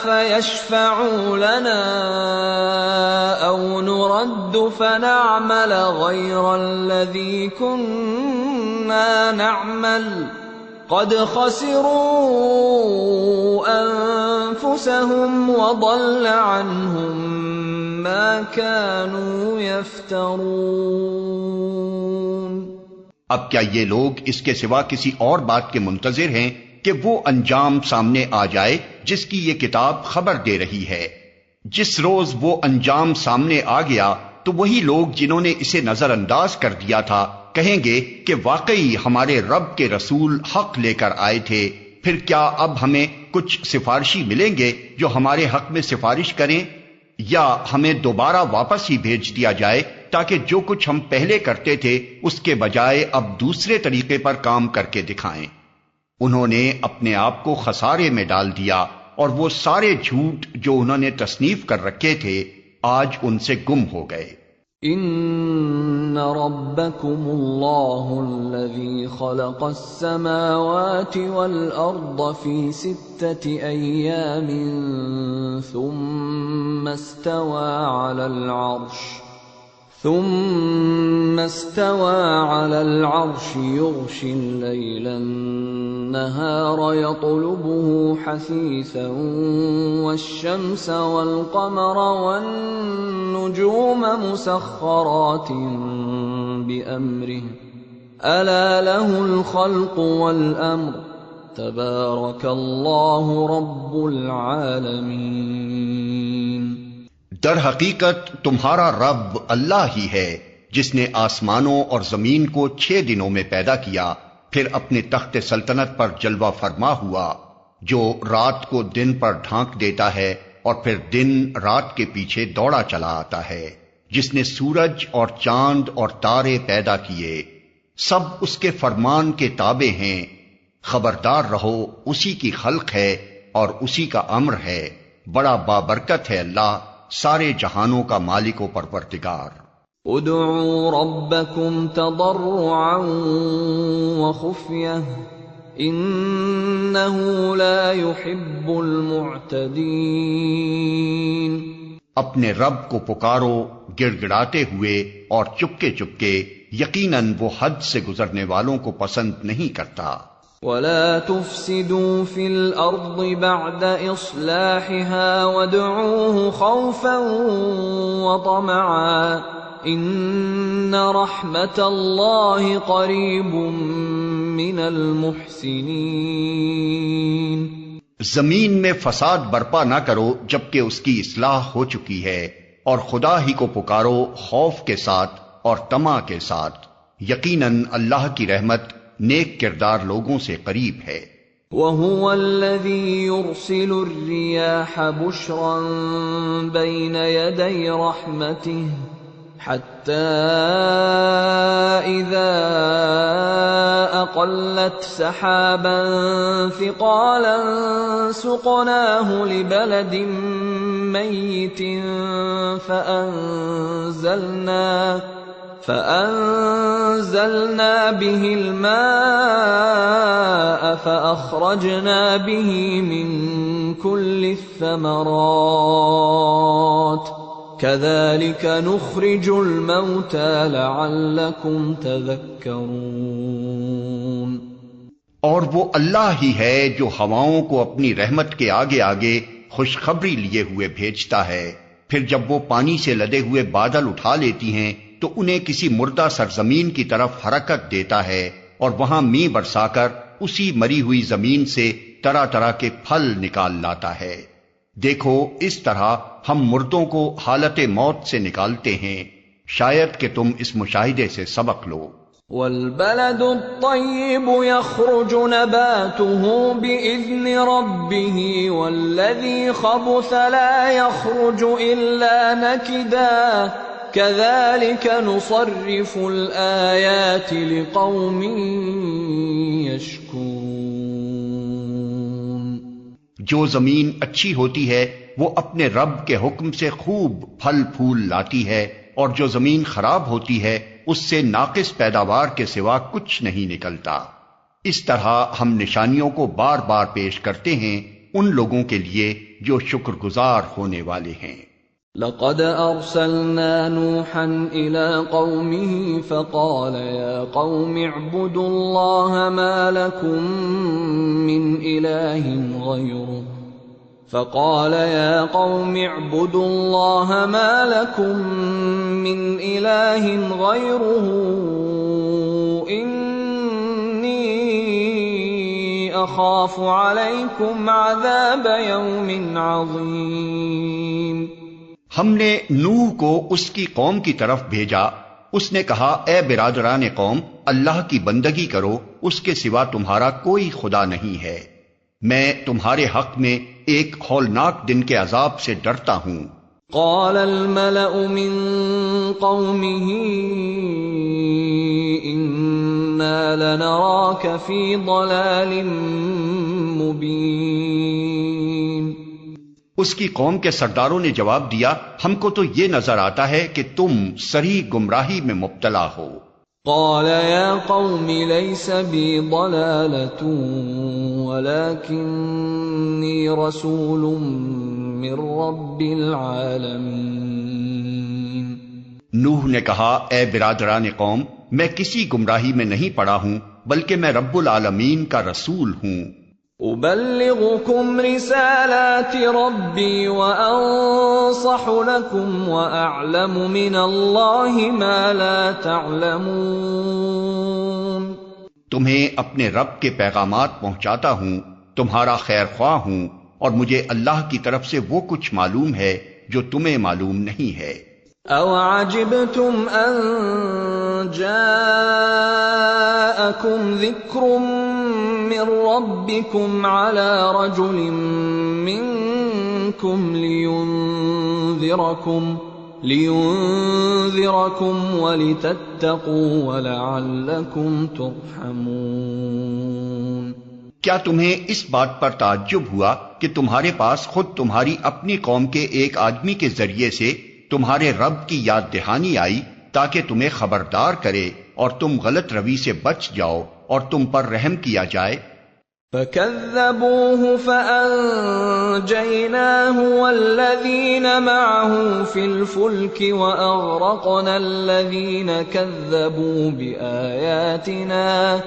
فيشفعوا لنا أو نرد فنعمل غير الذي كنا نعمل قد خسروا أنفسهم وضل عنهم ما كانوا يفترون۔ اب کیا یہ لوگ اس کے سوا کسی اور بات کے منتظر ہیں کہ وہ انجام سامنے آ جائے جس کی یہ کتاب خبر دے رہی ہے؟ جس روز وہ انجام سامنے آ گیا تو وہی لوگ جنہوں نے اسے نظر انداز کر دیا تھا کہیں گے کہ واقعی ہمارے رب کے رسول حق لے کر آئے تھے، پھر کیا اب ہمیں کچھ سفارشی ملیں گے جو ہمارے حق میں سفارش کریں، یا ہمیں دوبارہ واپس ہی بھیج دیا جائے تاکہ جو کچھ ہم پہلے کرتے تھے اس کے بجائے اب دوسرے طریقے پر کام کر کے دکھائیں۔ انہوں نے اپنے آپ کو خسارے میں ڈال دیا اور وہ سارے جھوٹ جو انہوں نے تصنیف کر رکھے تھے آج ان سے گم ہو گئے۔ ان ربکم اللہ الذی خلق السماوات والارض فی 6 ایام ثم استوى على العرش يغشي الليل النهار يطلبه حثيثا والشمس والقمر والنجوم مسخرات بأمره ألا له الخلق والأمر تبارك الله رب العالمين۔ در حقیقت تمہارا رب اللہ ہی ہے جس نے آسمانوں اور زمین کو 6 دنوں میں پیدا کیا، پھر اپنے تخت سلطنت پر جلوہ فرما ہوا، جو رات کو دن پر ڈھانک دیتا ہے اور پھر دن رات کے پیچھے دوڑا چلا آتا ہے، جس نے سورج اور چاند اور تارے پیدا کیے، سب اس کے فرمان کے تابع ہیں۔ خبردار رہو، اسی کی خلق ہے اور اسی کا امر ہے، بڑا بابرکت ہے اللہ، سارے جہانوں کا مالک و پروردگار۔ ادعوا ربکم تضرعا وخفیہ انہ لا يحب المعتدین۔ اپنے رب کو پکارو گڑ گڑاتے ہوئے اور چپکے چپکے، یقیناً وہ حد سے گزرنے والوں کو پسند نہیں کرتا۔ ولا تفسدوا في الأرض بعد إصلاحها وادعوه خوفا وطمعا إن رحمة الله قريب من المحسنين۔ زمین میں فساد برپا نہ کرو جبکہ اس کی اصلاح ہو چکی ہے، اور خدا ہی کو پکارو خوف کے ساتھ اور طمع کے ساتھ، یقیناً اللہ کی رحمت نیک کردار لوگوں سے قریب ہے۔ وَهُوَ الَّذِي يُرْسِلُ الرِّيَاحَ بُشْرًا بَيْنَ يَدَيْ رَحْمَتِهِ حَتَّى إِذَا أَقَلَّتْ سَحَابًا ثِقَالًا سُقْنَاهُ لِبَلَدٍ مَّيِّتٍ فأنزلنا به الماء فأخرجنا به من كل الثمرات كذلك نخرج الموتى لعلكم تذكرون۔ اور وہ اللہ ہی ہے جو ہواؤں کو اپنی رحمت کے آگے آگے خوشخبری لیے ہوئے بھیجتا ہے، پھر جب وہ پانی سے لدے ہوئے بادل اٹھا لیتی ہیں تو انہیں کسی مردہ سرزمین کی طرف حرکت دیتا ہے، اور وہاں می برسا کر اسی مری ہوئی زمین سے طرح طرح کے پھل نکال لاتا ہے۔ دیکھو اس طرح ہم مردوں کو حالت موت سے نکالتے ہیں، شاید کہ تم اس مشاہدے سے سبق لو۔ والبلد الطيب يخرج نباته بإذن ربه والذي خبث لا يخرج إلا نكدا كذلك نصرف الآيات لقوم يشكرون۔ جو زمین اچھی ہوتی ہے وہ اپنے رب کے حکم سے خوب پھل پھول لاتی ہے، اور جو زمین خراب ہوتی ہے اس سے ناقص پیداوار کے سوا کچھ نہیں نکلتا۔ اس طرح ہم نشانیوں کو بار بار پیش کرتے ہیں ان لوگوں کے لیے جو شکر گزار ہونے والے ہیں۔ لقد ارسلنا نوحا الى قومه فقال يا قوم اعبدوا الله ما لكم من اله غيره فقال يا قوم اعبدوا الله ما لكم من إله غيره إني أخاف عليكم عذاب يوم عظيم۔ ہم نے نوح کو اس کی قوم کی طرف بھیجا، اس نے کہا اے برادران قوم، اللہ کی بندگی کرو، اس کے سوا تمہارا کوئی خدا نہیں ہے، میں تمہارے حق میں ایک ہولناک دن کے عذاب سے ڈرتا ہوں۔ قال الملأ من قومه إنا لنراك في ضلال مبين۔ اس کی قوم کے سرداروں نے جواب دیا، ہم کو تو یہ نظر آتا ہے کہ تم صریح گمراہی میں مبتلا ہو۔ قال يا قوم ليس بي ضلالة ولكني رسول من رب العالمين۔ نوح نے کہا اے برادران قوم، میں کسی گمراہی میں نہیں پڑا ہوں بلکہ میں رب العالمین کا رسول ہوں۔ أبلغكم رسالات ربي وأنصح لكم وأعلم من الله ما لا تعلمون۔ تمہیں اپنے رب کے پیغامات پہنچاتا ہوں، تمہارا خیر خواہ ہوں، اور مجھے اللہ کی طرف سے وہ کچھ معلوم ہے جو تمہیں معلوم نہیں ہے۔ أَوْ عَجِبْتُمْ أَن جَاءَكُمْ ذِكْرٌ مِّن رَّبِّكُمْ عَلَى رَجُلٍ مِّنكُمْ لِيُنذِرَكُمْ وَلِتَتَّقُوا وَلَعَلَّكُمْ تُرْحَمُونَ۔ کیا تمہیں اس بات پر تعجب ہوا کہ تمہارے پاس خود تمہاری اپنی قوم کے ایک آدمی کے ذریعے سے تمہارے رب کی یاد دہانی آئی تاکہ تمہیں خبردار کرے اور تم غلط روی سے بچ جاؤ اور تم پر رحم کیا جائے؟ فَكَذَّبُوهُ فَأَنجَيْنَاهُ وَالَّذِينَ مَعَهُ فِي الْفُلْكِ وَأَغْرَقْنَا الَّذِينَ كَذَّبُوا بِآيَاتِنَا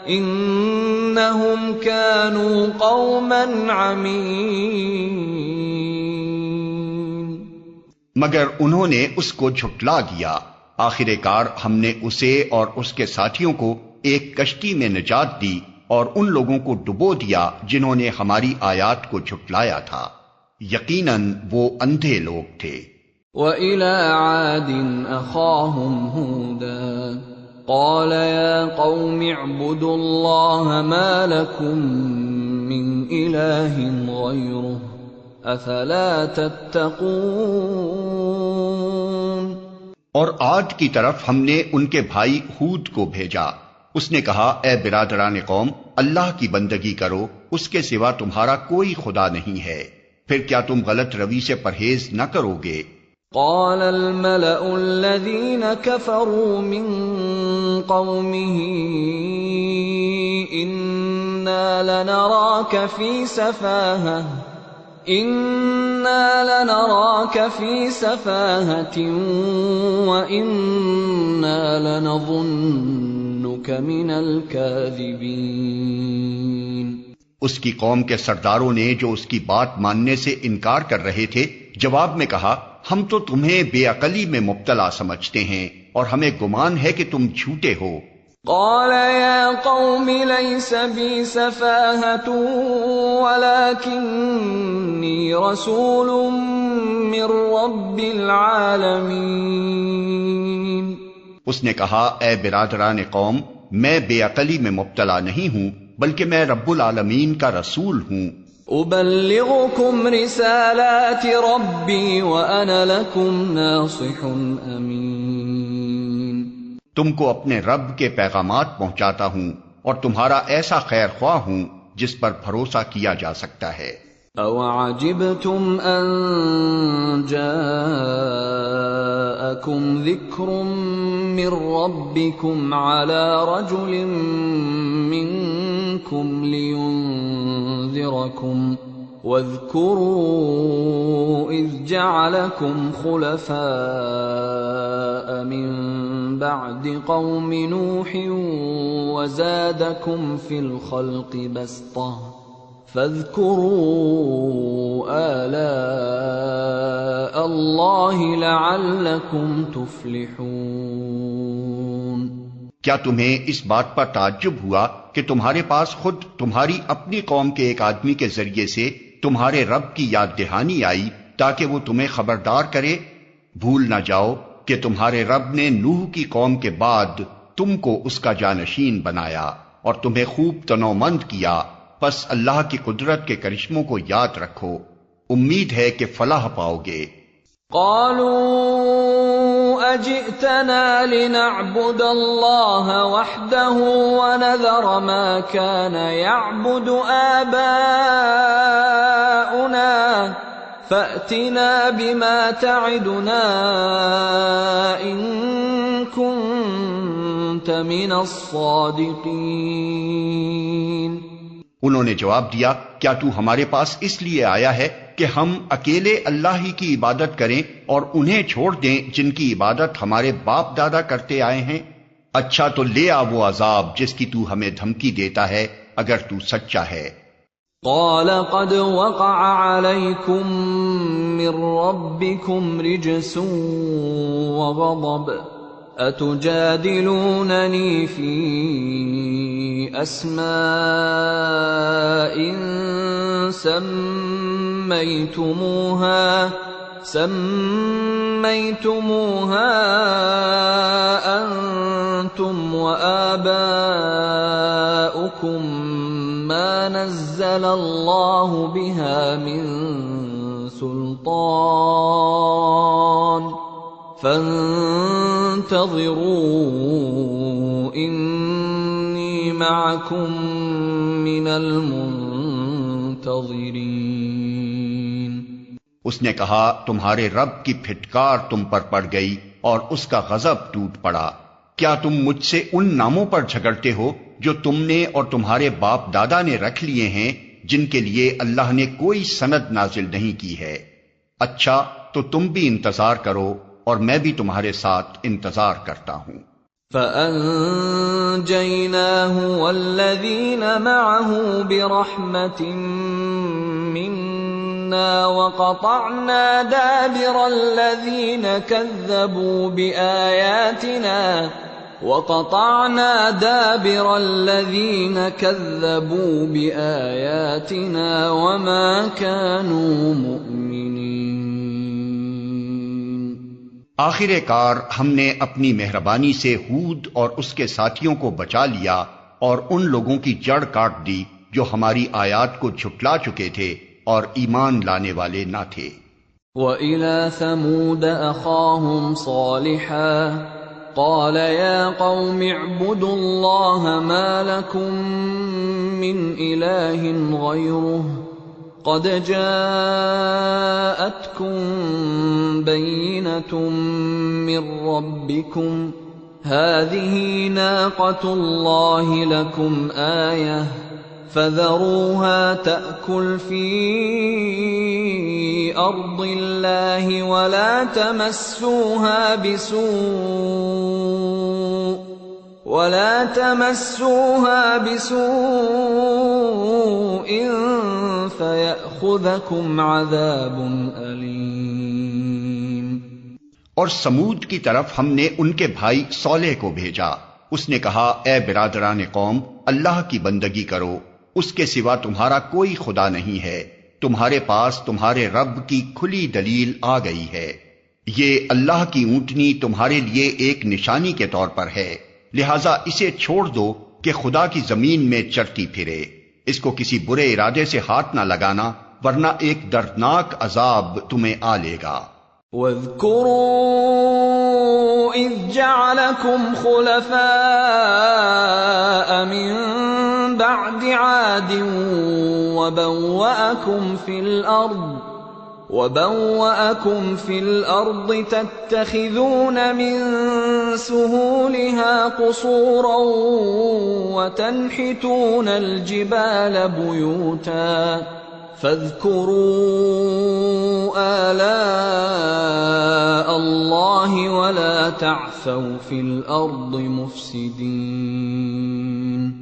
إِنَّهُمْ كَانُوا قَوْمًا عَمِينَ۔ مگر انہوں نے اس کو جھٹلا دیا، آخر کار ہم نے اسے اور اس کے ساتھیوں کو ایک کشتی میں نجات دی اور ان لوگوں کو ڈبو دیا جنہوں نے ہماری آیات کو جھٹلایا تھا، یقیناً وہ اندھے لوگ تھے۔ وَإِلَىٰ عَادٍ أَخَاهُمْ هُودًا قَالَ يَا قَوْمِ اعْبُدُوا اللَّهَ مَا لَكُم مِّنْ إِلَٰهٍ غَيْرُهُ أَفَلَا تَتَّقُونَ۔ اور عاد کی طرف ہم نے ان کے بھائی ہود کو بھیجا، اس نے کہا اے برادران قوم، اللہ کی بندگی کرو، اس کے سوا تمہارا کوئی خدا نہیں ہے، پھر کیا تم غلط روی سے پرہیز نہ کرو گے؟ قال الملأ الذين كفروا من قومه إنا لنراك في سفاهة وإنا لنظنك من الكاذبين۔ اس کی قوم کے سرداروں نے جو اس کی بات ماننے سے انکار کر رہے تھے جواب میں کہا ہم تو تمہیں بے عقلی میں مبتلا سمجھتے ہیں اور ہمیں گمان ہے کہ تم جھوٹے ہو۔ قال يا قوم ليس بي سفاهة ولكني رسول من رب العالمين۔ اس نے کہا اے برادران قوم، میں بے عقلی میں مبتلا نہیں ہوں بلکہ میں رب العالمین کا رسول ہوں۔ أبلغكم رسالات ربي وأنا لكم ناصح أمين۔ تم کو اپنے رب کے پیغامات پہنچاتا ہوں اور تمہارا ایسا خیر خواہ ہوں جس پر بھروسہ کیا جا سکتا ہے۔ أَوَعَجِبْتُمْ أَن جَاءَكُمْ ذِكْرٌ مِّن رَّبِّكُمْ عَلَى رَجُلٍ مِّنكُمْ لِيُنذِرَكُمْ وَاذْكُرُوا إِذْ جَعَلَكُمْ خُلَفَاءَ مِن بَعْدِ قَوْمِ نُوحٍ وَزَادَكُمْ فِي الْخَلْقِ بَسْطَةً فَاذْكُرُوا آلَاءَ اللَّهِ لَعَلَّكُمْ تُفْلِحُونَ۔ کیا تمہیں اس بات پر تعجب ہوا کہ تمہارے پاس خود تمہاری اپنی قوم کے ایک آدمی کے ذریعے سے تمہارے رب کی یاد دہانی آئی تاکہ وہ تمہیں خبردار کرے؟ بھول نہ جاؤ کہ تمہارے رب نے نوح کی قوم کے بعد تم کو اس کا جانشین بنایا اور تمہیں خوب تنومند کیا، پس اللہ کی قدرت کے کرشموں کو یاد رکھو، امید ہے کہ فلاح پاؤ گے۔ قالوا اجئتنا لنعبد الله وحده ونذر ما كان يعبد آباؤنا فأتنا بما تعدنا إن كنت من الصادقين۔ انہوں نے جواب دیا، کیا تو ہمارے پاس اس لیے آیا ہے کہ ہم اکیلے اللہ ہی کی عبادت کریں اور انہیں چھوڑ دیں جن کی عبادت ہمارے باپ دادا کرتے آئے ہیں؟ اچھا تو لے آ وہ عذاب جس کی تو ہمیں دھمکی دیتا ہے اگر تو سچا ہے۔ قال قد وقع عليكم من ربكم رجس وغضب أتجادلونني في أسماء سميتموها أنتم وآباؤكم ما نزل الله بها من سلطان فانتظروا إني معكم من المنتظرين۔ اس نے کہا تمہارے رب کی پھٹکار تم پر پڑ گئی اور اس کا غضب ٹوٹ پڑا، کیا تم مجھ سے ان ناموں پر جھگڑتے ہو جو تم نے اور تمہارے باپ دادا نے رکھ لیے ہیں جن کے لیے اللہ نے کوئی سند نازل نہیں کی ہے؟ اچھا تو تم بھی انتظار کرو اور میں بھی تمہارے ساتھ انتظار کرتا ہوں۔ فَأَنجَيْنَاهُ وَالَّذِينَ مَعَهُ بِرَحْمَةٍ مِّنَّا وَقَطَعْنَا دَابِرَ الَّذِينَ كَذَّبُوا بِآيَاتِنَا وَمَا كَانُوا مُؤْمِنِينَ۔ آخر کار ہم نے اپنی مہربانی سے ہود اور اس کے ساتھیوں کو بچا لیا اور ان لوگوں کی جڑ کاٹ دی جو ہماری آیات کو جھٹلا چکے تھے اور ایمان لانے والے نہ تھے۔ وَإِلَى ثَمُودَ أَخَاهُمْ صَالِحًا قَالَ يَا قَوْمِ اعْبُدُوا اللَّهَ مَا لَكُمْ مِنْ إِلَٰهٍ غَيْرُهُ قَدْ جَاءَتْكُمْ بَيِّنَةٌ مِّن رَّبِّكُمْ هَٰذِهِ نَاقَةُ اللَّهِ لَكُمْ آيَةً فَذَرُوهَا تَأْكُلْ فِي أَرْضِ اللَّهِ وَلَا تَمَسُّوهَا بِسُوءٍ فَيَأْخُذَكُمْ عَذَابٌ أَلِيمٌ۔ اور سمود کی طرف ہم نے ان کے بھائی صالح کو بھیجا، اس نے کہا اے برادران قوم، اللہ کی بندگی کرو، اس کے سوا تمہارا کوئی خدا نہیں ہے، تمہارے پاس تمہارے رب کی کھلی دلیل آ گئی ہے۔ یہ اللہ کی اونٹنی تمہارے لیے ایک نشانی کے طور پر ہے، لہذا اسے چھوڑ دو کہ خدا کی زمین میں چرتی پھرے۔ اس کو کسی برے ارادے سے ہاتھ نہ لگانا، ورنہ ایک دردناک عذاب تمہیں آ لے گا۔ وَاذْكُرُوا إِذْ جَعَلَكُمْ خُلَفَاءَ مِن بَعْدِ عَادٍ وَبَوَّأَكُمْ فِي الْأَرْضِ تَتَّخِذُونَ مِن سُهُولِهَا قُصُورًا وَتَنْحِتُونَ الْجِبَالَ بُيُوتًا فَاذْكُرُوا آلَاءَ اللَّهِ وَلَا تَعْثَوْا فِي الْأَرْضِ مُفْسِدِينَ۔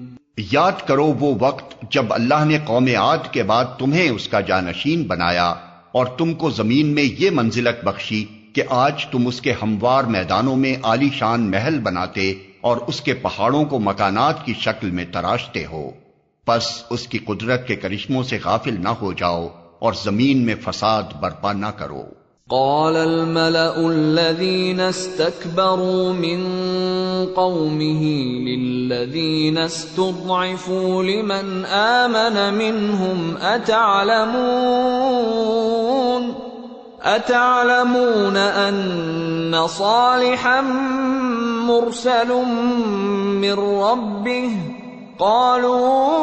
یاد کرو وہ وقت جب اللہ نے قوم عاد کے بعد تمہیں اس کا جانشین بنایا اور تم کو زمین میں یہ منزلت بخشی کہ آج تم اس کے ہموار میدانوں میں عالی شان محل بناتے اور اس کے پہاڑوں کو مکانات کی شکل میں تراشتے ہو۔ پس اس کی قدرت کے کرشموں سے غافل نہ ہو جاؤ اور زمین میں فساد برپا نہ کرو۔ قال الملأ الذين استكبروا من قومه للذين استضعفوا لمن آمن منهم أتعلمون أن صالحا مرسل من ربه قالوا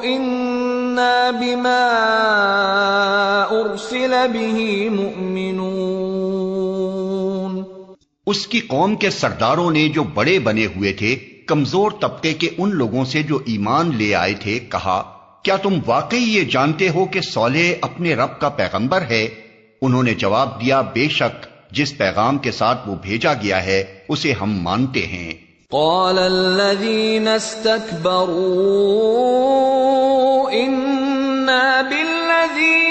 إنا بما أرسل به مؤمنون۔ اس کی قوم کے سرداروں نے جو بڑے بنے ہوئے تھے کمزور طبقے کے ان لوگوں سے جو ایمان لے آئے تھے کہا، کیا تم واقعی یہ جانتے ہو کہ صالح اپنے رب کا پیغمبر ہے؟ انہوں نے جواب دیا، بے شک جس پیغام کے ساتھ وہ بھیجا گیا ہے اسے ہم مانتے ہیں۔ قال الذين استكبروا إنا بالذي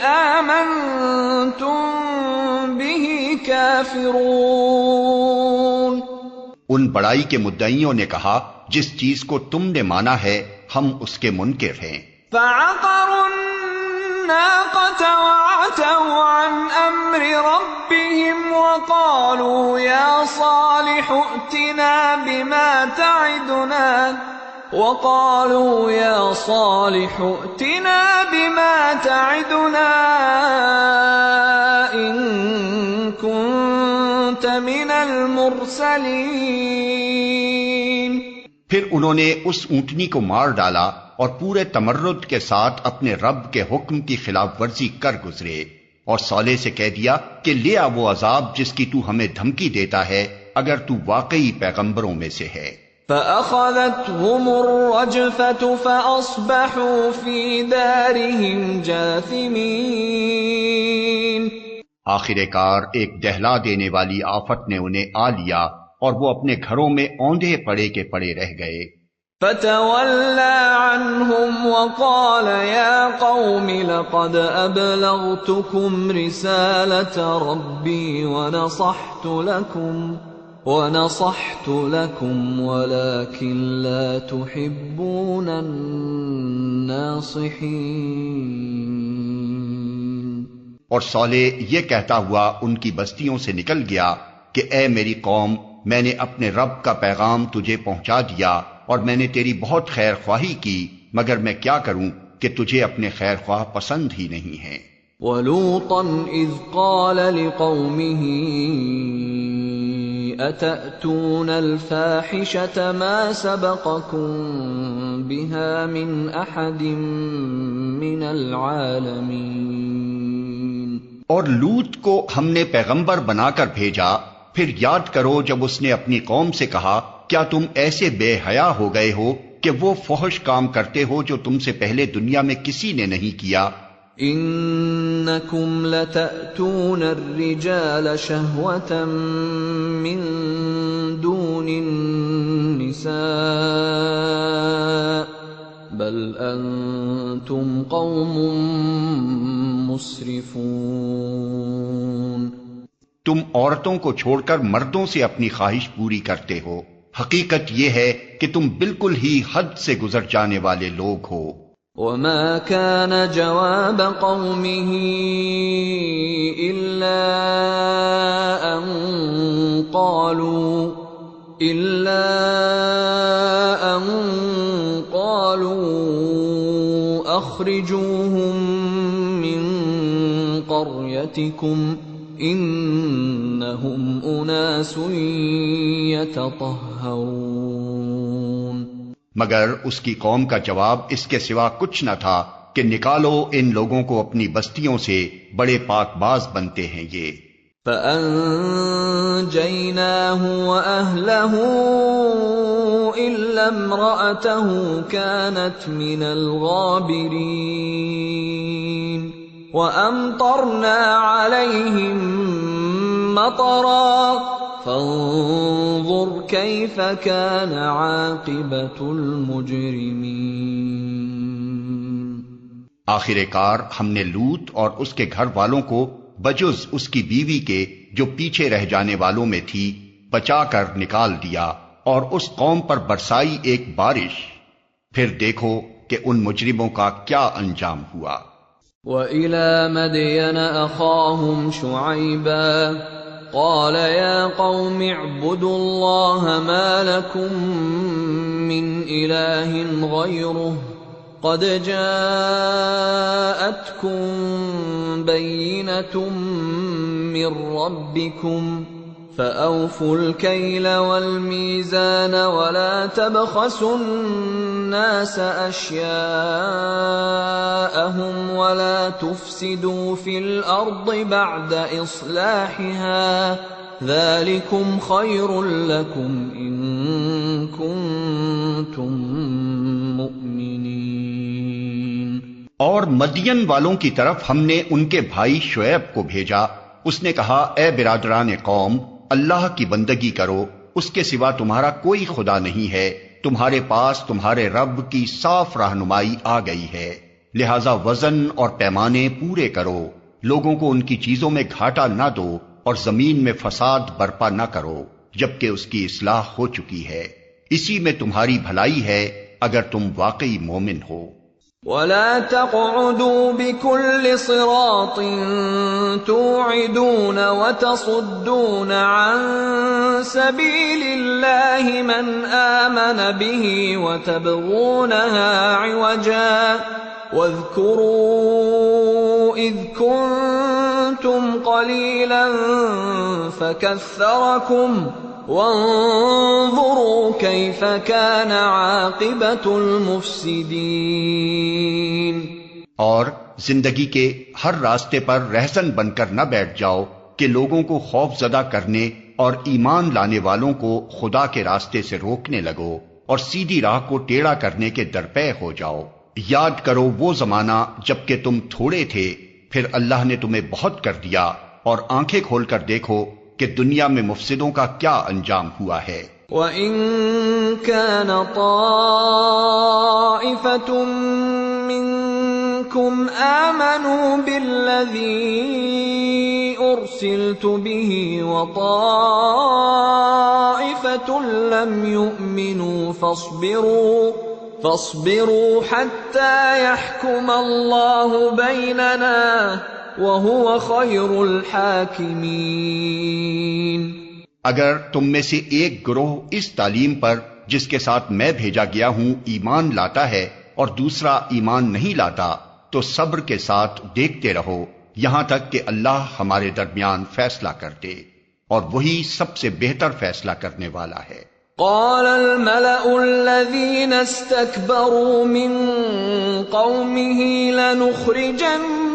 آمنتم به كافرون۔ ان بڑائی کے مدعیوں نے کہا، جس چیز کو تم نے مانا ہے ہم اس کے منکر ہیں۔ فعقروا الناقة وعتوا عن أمر ربهم وقالوا يا صالح ائتنا بما تعدنا إن كنت من المرسلين۔ پھر انہوں نے اس اونٹنی کو مار ڈالا اور پورے تمرد کے ساتھ اپنے رب کے حکم کی خلاف ورزی کر گزرے، اور صالح سے کہہ دیا کہ لے آ وہ عذاب جس کی تو ہمیں دھمکی دیتا ہے اگر تو واقعی پیغمبروں میں سے ہے۔ فَأَخَذَتْهُمُ الرَّجْفَةُ فَأَصْبَحُوا فِي دَارِهِمْ جَاثِمِينَ۔ آخر کار ایک دہلا دینے والی آفت نے انہیں آ لیا اور وہ اپنے گھروں میں اوندھے پڑے کے پڑے رہ گئے۔ فَتَوَلَّى عَنْهُمْ وَقَالَ يَا قَوْمِ لَقَدْ أَبْلَغْتُكُمْ رِسَالَةَ رَبِّي وَنَصَحْتُ لَكُمْ وَلَكِنْ لَا تُحِبُّونَ النَّاصِحِينَ۔ اور صالح یہ کہتا ہوا ان کی بستیوں سے نکل گیا کہ اے میری قوم، میں نے اپنے رب کا پیغام تجھے پہنچا دیا اور میں نے تیری بہت خیر خواہی کی، مگر میں کیا کروں کہ تجھے اپنے خیر خواہ پسند ہی نہیں ہیں۔ وَلُوطًا إِذْ قَالَ لِقَوْمِهِ أَتَأْتُونَ الْفَاحِشَةَ مَا سَبَقَكُمْ بِهَا مِنْ أَحَدٍ مِنَ الْعَالَمِينَ۔ اور لوط کو ہم نے پیغمبر بنا کر بھیجا، پھر یاد کرو جب اس نے اپنی قوم سے کہا، کیا تم ایسے بے حیا ہو گئے ہو کہ وہ فحش کام کرتے ہو جو تم سے پہلے دنیا میں کسی نے نہیں کیا؟ انکم لتأتون الرجال شہوة من دون النساء بل انتم قوم مسرفون۔ تم عورتوں کو چھوڑ کر مردوں سے اپنی خواہش پوری کرتے ہو، حقیقت یہ ہے کہ تم بالکل ہی حد سے گزر جانے والے لوگ ہو۔ وما كان جواب قومه إلا أن قالوا أخرجوهم من قريتكم إنهم أناس يتطهرون. مگر اس کی قوم کا جواب اس کے سوا کچھ نہ تھا کہ نکالو ان لوگوں کو اپنی بستیوں سے، بڑے پاک باز بنتے ہیں یہ. فَأَنجَيْنَاهُ وَأَهْلَهُ إِلَّا امْرَأَتَهُ كَانَتْ مِنَ الْغَابِرِينَ وَأَمْطَرْنَا عَلَيْهِمْ مَطَرًا فَانظُرْ كَيْفَ كَانَ عَاقِبَةُ الْمُجْرِمِينَ. آخر کار ہم نے لوط اور اس کے گھر والوں کو بجز اس کی بیوی کے جو پیچھے رہ جانے والوں میں تھی بچا کر نکال دیا، اور اس قوم پر برسائی ایک بارش. پھر دیکھو کہ ان مجرموں کا کیا انجام ہوا. وَإِلَى مَدْيَنَ أَخَاهُمْ شُعَيْبًا قَالَ يَا قَوْمِ اعْبُدُوا اللَّهَ مَا لَكُمْ مِنْ إِلَٰهٍ غَيْرُهُ قَدْ جَاءَتْكُمْ بَيِّنَةٌ مِّن رَّبِّكُمْ فَأَوْفُوا الْكَيْلَ وَالْمِيزَانَ وَلَا تَبْخَسُوا النَّاسَ أَشْيَاءَهُمْ وَلَا تُفْسِدُوا فِي الْأَرْضِ بَعْدَ إِصْلَاحِهَا ذَلِكُمْ خَيْرٌ لَّكُمْ إِن كُنتُم مُّؤْمِنِينَ. اور مدین والوں کی طرف ہم نے ان کے بھائی شعیب کو بھیجا. اس نے کہا، اے برادران قوم، اللہ کی بندگی کرو، اس کے سوا تمہارا کوئی خدا نہیں ہے. تمہارے پاس تمہارے رب کی صاف رہنمائی آ گئی ہے، لہذا وزن اور پیمانے پورے کرو. لوگوں کو ان کی چیزوں میں گھاٹا نہ دو اور زمین میں فساد برپا نہ کرو جبکہ اس کی اصلاح ہو چکی ہے. اسی میں تمہاری بھلائی ہے اگر تم واقعی مومن ہو. وَلَا تَقْعُدُوا بِكُلِّ صِرَاطٍ تُوعِدُونَ وَتَصُدُّونَ عَن سَبِيلِ اللَّهِ مَنْ آمَنَ بِهِ وَتَبْغُونَهَا عِوَجًا وَاذْكُرُوا إِذْ كُنتُمْ قَلِيلًا فَكَثَّرَكُمْ وَانظُرُوا كَيْفَ كَانَ عَاقِبَةُ الْمُفْسِدِينَ. اور زندگی کے ہر راستے پر رہزن بن کر نہ بیٹھ جاؤ کہ لوگوں کو خوف زدہ کرنے اور ایمان لانے والوں کو خدا کے راستے سے روکنے لگو اور سیدھی راہ کو ٹیڑھا کرنے کے درپے ہو جاؤ. یاد کرو وہ زمانہ جب کہ تم تھوڑے تھے، پھر اللہ نے تمہیں بہت کر دیا، اور آنکھیں کھول کر دیکھو کہ دنیا میں مفسدوں کا کیا انجام ہوا ہے. وَإِن كَانَ طَائِفَةٌ مِّنكُمْ آمَنُوا بِالَّذِي أُرْسِلْتُ بِهِ وَطَائِفَةٌ لَّمْ يُؤْمِنُوا فَاصْبِرُوا حَتَّى يَحْكُمَ اللَّهُ بَيْنَنَا وَهُوَ خَيْرُ الْحَاكِمِينَ. اگر تم میں سے ایک گروہ اس تعلیم پر جس کے ساتھ میں بھیجا گیا ہوں ایمان لاتا ہے اور دوسرا ایمان نہیں لاتا، تو صبر کے ساتھ دیکھتے رہو یہاں تک کہ اللہ ہمارے درمیان فیصلہ کر دے، اور وہی سب سے بہتر فیصلہ کرنے والا ہے. قال الملأ الذين استكبروا من قومه لنخرجنك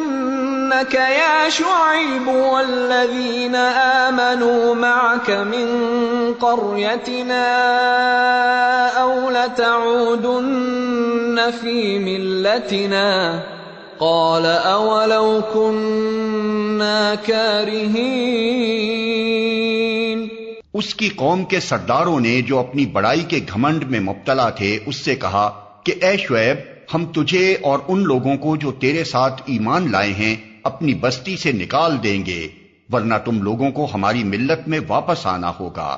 يا شعيب والذين آمنوا معك من قريتنا أو لتعودن في ملتنا قال أولو كنا كارهين. اس کی قوم کے سرداروں نے جو اپنی بڑائی کے گھمنڈ میں مبتلا تھے اس سے کہا کہ اے شعیب، ہم تجھے اور ان لوگوں کو جو تیرے ساتھ ایمان لائے ہیں اپنی بستی سے نکال دیں گے، ورنہ تم لوگوں کو ہماری ملت میں واپس آنا ہوگا.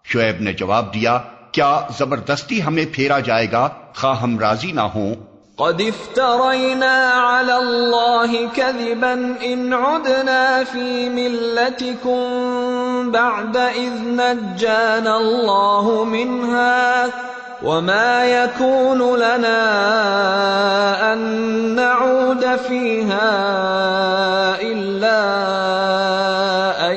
شعیب نے جواب دیا، کیا زبردستی ہمیں پھیرا جائے گا خواہ ہم راضی نہ ہوں؟ قد افترينا على الله كذبا إن عدنا في ملتكم بعد إذ نجانا الله منها وما يكون لنا أن نعود فيها إلا أن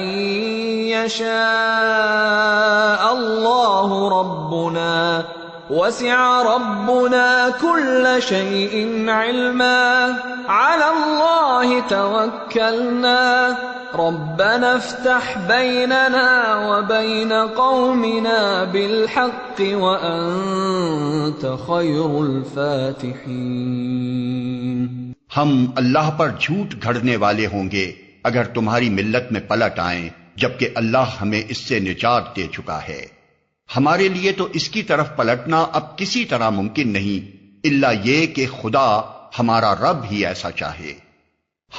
يشاء الله ربنا وسع ربنا كل شيء علما على الله توكلنا ربنا افتح بيننا وبين قومنا بالحق وأنت خير الفاتحين۔ ہم اللہ پر جھوٹ گھڑنے والے ہوں گے اگر تمہاری ملت میں پلٹ آئیں جبکہ اللہ ہمیں اس سے نجات دے چکا ہے۔ ہمارے لیے تو اس کی طرف پلٹنا اب کسی طرح ممکن نہیں الا یہ کہ خدا ہمارا رب ہی ایسا چاہے۔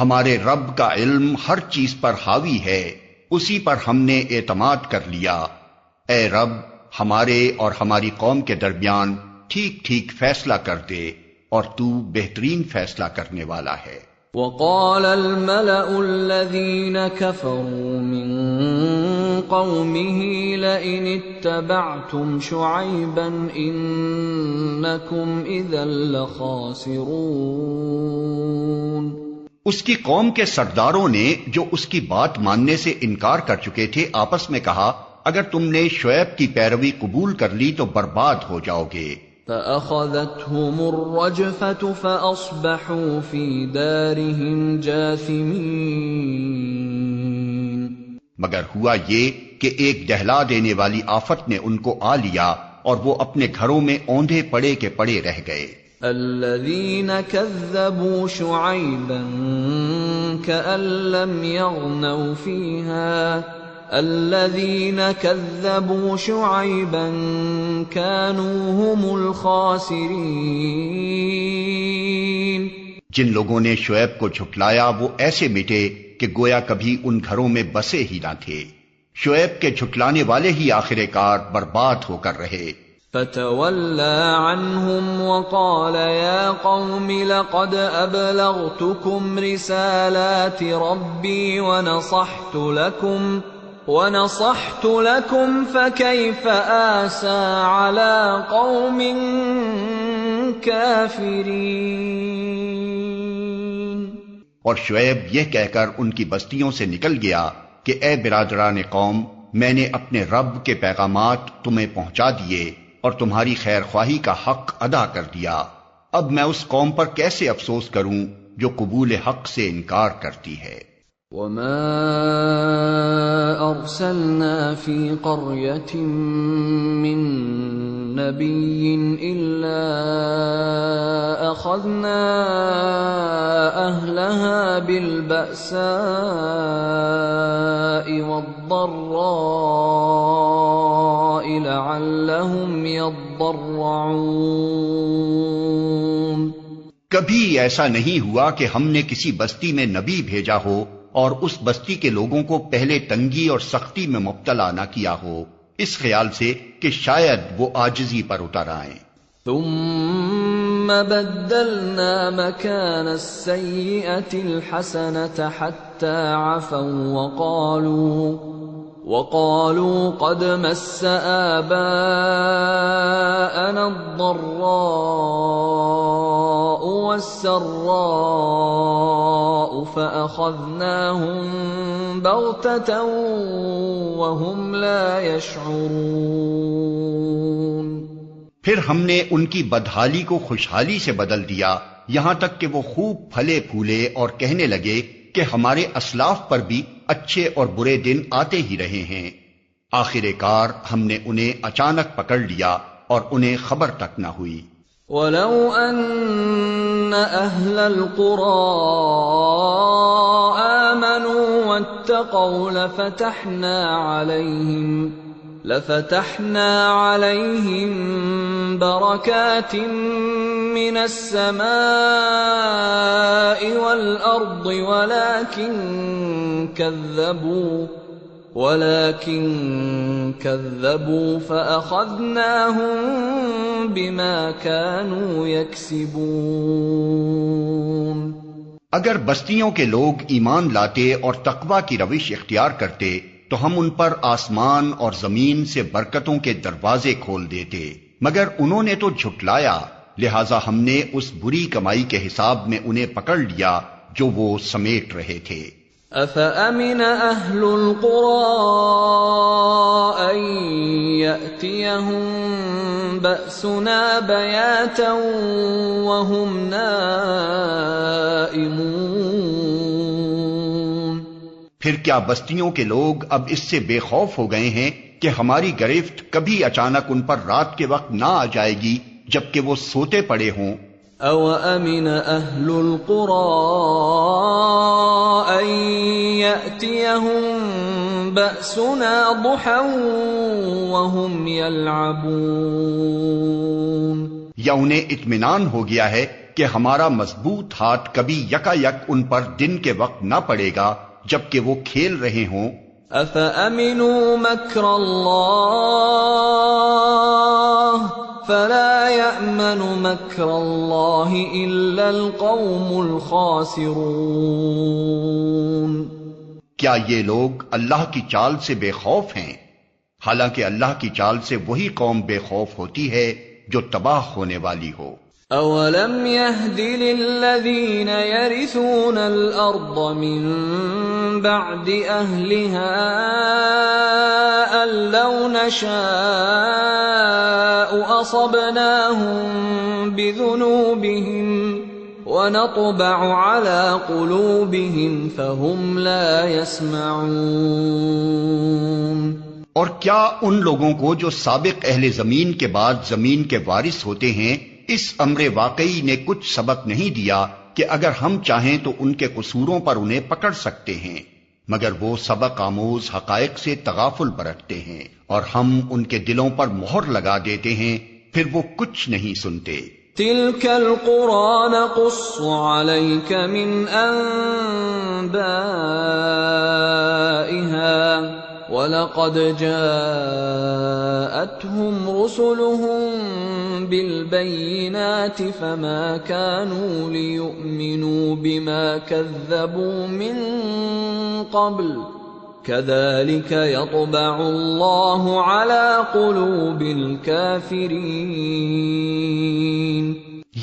ہمارے رب کا علم ہر چیز پر حاوی ہے، اسی پر ہم نے اعتماد کر لیا۔ اے رب، ہمارے اور ہماری قوم کے درمیان ٹھیک ٹھیک فیصلہ کر دے اور تو بہترین فیصلہ کرنے والا ہے۔ وقال الملأ الذين كفروا من قومه لئن اتبعتم شعيبا إنكم إذا لخاسرون۔ اس کی قوم کے سرداروں نے جو اس کی بات ماننے سے انکار کر چکے تھے آپس میں کہا اگر تم نے شعیب کی پیروی قبول کر لی تو برباد ہو جاؤ گے۔ فأخذتهم الرجفة فأصبحوا في دارهم جاثمين۔ مگر ہوا یہ کہ ایک دہلا دینے والی آفت نے ان کو آ لیا اور وہ اپنے گھروں میں اوندھے پڑے کے پڑے رہ گئے۔ الذين كذبوا شعيبا كأن لم يغنوا فيها الذين كذبوا شعيبا كانوا هم الخاسرين۔ جن لوگوں نے شعیب کو جھٹلایا وہ ایسے مٹے کہ گویا کبھی ان گھروں میں بسے ہی نہ تھے۔ شعیب کے جھٹلانے والے ہی آخر کار برباد ہو کر رہے۔ فتولى عنهم وقال يا قوم لقد أبلغتكم رسالات ربي ونصحت لكم فكيف آسى على قوم كافرين۔ اور شعیب یہ کہہ کر ان کی بستیوں سے نکل گیا کہ اے برادران قوم، میں نے اپنے رب کے پیغامات تمہیں پہنچا دیے اور تمہاری خیر خواہی کا حق ادا کر دیا، اب میں اس قوم پر کیسے افسوس کروں جو قبول حق سے انکار کرتی ہے۔ وما أرسلنا في قرية من نبي إلا أخذنا أهلها بالبأساء والضراء لعلهم يضرعون۔ کبھی ایسا نہیں ہوا کہ ہم نے کسی بستی میں نبی بھیجا ہو اور اس بستی کے لوگوں کو پہلے تنگی اور سختی میں مبتلا نہ کیا ہو، اس خیال سے کہ شاید وہ عاجزی پر اتر آئیں۔ ثم بدلنا مكان السيئة الحسنة حتى عفوا وقالوا قد مس آباءنا الضراء والسراء فأخذناهم بغتة وهم لا يشعرون۔ پھر ہم نے ان کی بدحالی کو خوشحالی سے بدل دیا یہاں تک کہ وہ خوب پھلے پھولے اور کہنے لگے کہ ہمارے اسلاف پر بھی اچھے اور برے دن آتے ہی رہے ہیں۔ آخر کار ہم نے انہیں اچانک پکڑ لیا اور انہیں خبر تک نہ ہوئی۔ وَلَوْ أَنَّ أَهْلَ الْقُرَىٰ آمَنُوا وَاتَّقَوْا لَفَتَحْنَا عَلَيْهِمْ بَرَكَاتٍ مِّنَ السَّمَاءِ وَالْأَرْضِ وَلَكِن ولكن كذبوا فأخذناهم بما كانوا يكسبون۔ اگر بستیوں کے لوگ ایمان لاتے اور تقوی کی روش اختیار کرتے تو ہم ان پر آسمان اور زمین سے برکتوں کے دروازے کھول دیتے، مگر انہوں نے تو جھٹلایا، لہذا ہم نے اس بری کمائی کے حساب میں انہیں پکڑ لیا جو وہ سمیٹ رہے تھے۔ أَفَأَمِنَ أَهْلُ الْقُرَىٰ أَن يَأْتِيَهُم بَأْسُنَا بَيَاتًا وَهُمْ نَائِمُونَ۔ پھر کیا بستیوں کے لوگ اب اس سے بے خوف ہو گئے ہیں کہ ہماری گرفت کبھی اچانک ان پر رات کے وقت نہ آ جائے گی جبکہ وہ سوتے پڑے ہوں؟ أَوَأَمِنَ أَهْلُ الْقُرَىٰ أَن يَأْتِيَهُم بَأْسُنَا ضُحًى وَهُمْ يَلْعَبُونَ۔ یا انہیں اطمینان ہو گیا ہے کہ ہمارا مضبوط ہاتھ کبھی یکا یک ان پر دن کے وقت نہ پڑے گا جبکہ وہ کھیل رہے ہوں۔ أَفَأَمِنُوا مَكْرَ اللَّهِ فَلَا يَأْمَنُ مَكْرَ اللَّهِ إِلَّا الْقَوْمُ الْخَاسِرُونَ۔ کیا یہ لوگ اللہ کی چال سے بے خوف ہیں؟ حالانکہ اللہ کی چال سے وہی قوم بے خوف ہوتی ہے جو تباہ ہونے والی ہو۔ أَوَلَمْ يَهْدِ لِلَّذِينَ يَرِثُونَ الْأَرْضَ مِن بَعْدِ أَهْلِهَا أَن لَّوْ نَشَاءُ أَصَبْنَاهُم بِذُنُوبِهِمْ وَنَطْبَعُ عَلَىٰ قُلُوبِهِمْ فَهُمْ لَا يَسْمَعُونَ۔ اور کیا ان لوگوں کو جو سابق اہل زمین کے بعد زمین کے وارث ہوتے ہیں اس امر واقعی نے کچھ سبق نہیں دیا کہ اگر ہم چاہیں تو ان کے قصوروں پر انہیں پکڑ سکتے ہیں، مگر وہ سبق آموز حقائق سے تغافل برتتے ہیں اور ہم ان کے دلوں پر مہر لگا دیتے ہیں، پھر وہ کچھ نہیں سنتے۔ تِلْكَ الْقُرَىٰ نَقُصُّ عَلَيْكَ مِنْ أَنبَائِهَا وَلَقَدْ جَاءَتْهُمْ رُسُلُهُم بِالْبَيِّنَاتِ فَمَا كَانُوا لِيُؤْمِنُوا بِمَا كَذَّبُوا مِن قَبْلُ كَذَلِكَ يَطْبَعُ اللَّهُ عَلَىٰ قُلُوبِ الْكَافِرِينَ۔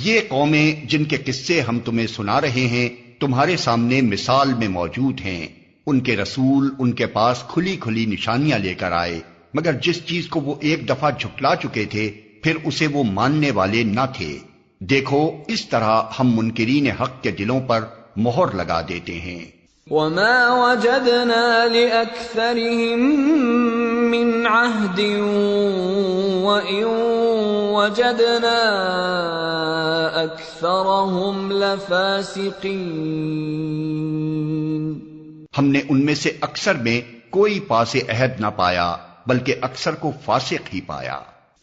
یہ قومیں جن کے قصے ہم تمہیں سنا رہے ہیں تمہارے سامنے مثال میں موجود ہیں۔ ان کے رسول ان کے پاس کھلی کھلی نشانیاں لے کر آئے، مگر جس چیز کو وہ ایک دفعہ جھٹلا چکے تھے پھر اسے وہ ماننے والے نہ تھے۔ دیکھو اس طرح ہم منکرین حق کے دلوں پر مہر لگا دیتے ہیں۔ وَمَا وَجَدْنَا لِأَكْثَرِهِم مِّنْ عَهْدٍ وَإِن وَجَدْنَا أَكْثَرَهُمْ لَفَاسِقِينَ۔ ہم نے ان میں سے اکثر میں کوئی پاس عہد نہ پایا بلکہ اکثر کو فاسق ہی پایا۔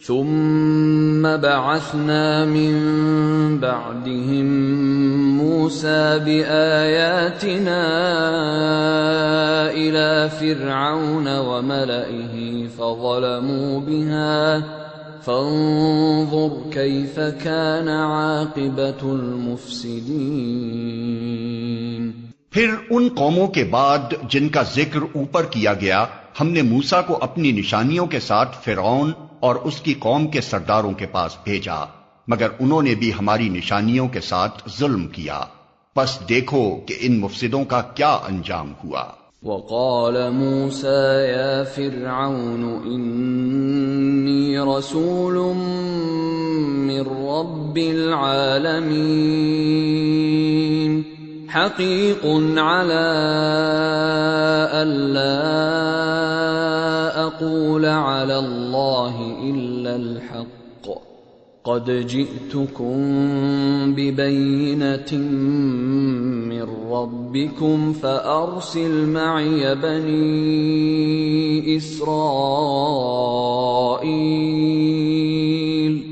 ثم بعثنا من بعدهم موسى بآياتنا إلى فرعون وملئه فظلموا بها فانظر كيف كان عاقبة المفسدين۔ پھر ان قوموں کے بعد جن کا ذکر اوپر کیا گیا ہم نے موسیٰ کو اپنی نشانیوں کے ساتھ فرعون اور اس کی قوم کے سرداروں کے پاس بھیجا، مگر انہوں نے بھی ہماری نشانیوں کے ساتھ ظلم کیا، پس دیکھو کہ ان مفسدوں کا کیا انجام ہوا۔ وقال موسى يا فرعون إني رسول من رب العالمين حقيق على ألا أقول على الله إلا الحق قد جئتكم ببينة من ربكم فأرسل معي بني إسرائيل۔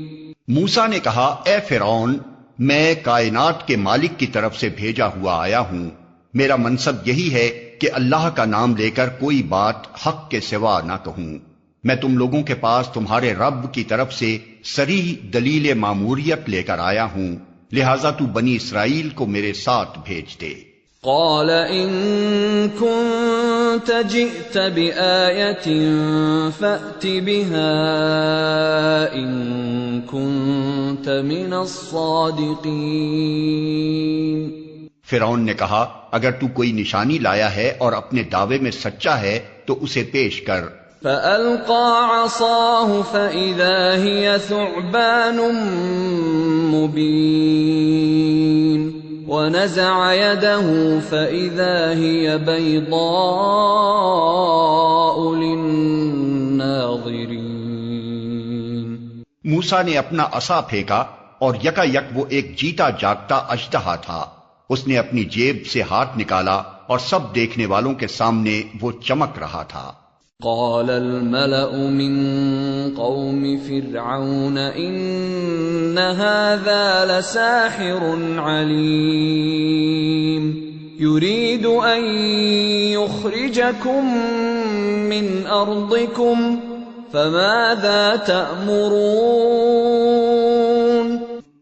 موسیٰ نے کہا اے فرعون میں کائنات کے مالک کی طرف سے بھیجا ہوا آیا ہوں، میرا منصب یہی ہے کہ اللہ کا نام لے کر کوئی بات حق کے سوا نہ کہوں۔ میں تم لوگوں کے پاس تمہارے رب کی طرف سے صریح دلیل ماموریت لے کر آیا ہوں، لہذا تو بنی اسرائیل کو میرے ساتھ بھیج دے۔ قال إن كنت جئت بآية فأت بها إن كنت من الصادقين۔ فرعون نے کہا اگر تو کوئی نشانی لایا ہے اور اپنے دعوے میں سچا ہے تو اسے پیش کر۔ فألقى عصاه فإذا هي ثعبان مبين ونزع يده فإذا هي بيضاء للناظرين۔ موسیٰ نے اپنا عصا پھینکا اور یکا یک وہ ایک جیتا جاگتا اژدہا تھا۔ اس نے اپنی جیب سے ہاتھ نکالا اور سب دیکھنے والوں کے سامنے وہ چمک رہا تھا۔ قال الملأ من قوم فرعون إن هذا لساحر عليم يريد أن يخرجكم من أرضكم فماذا تأمرون۔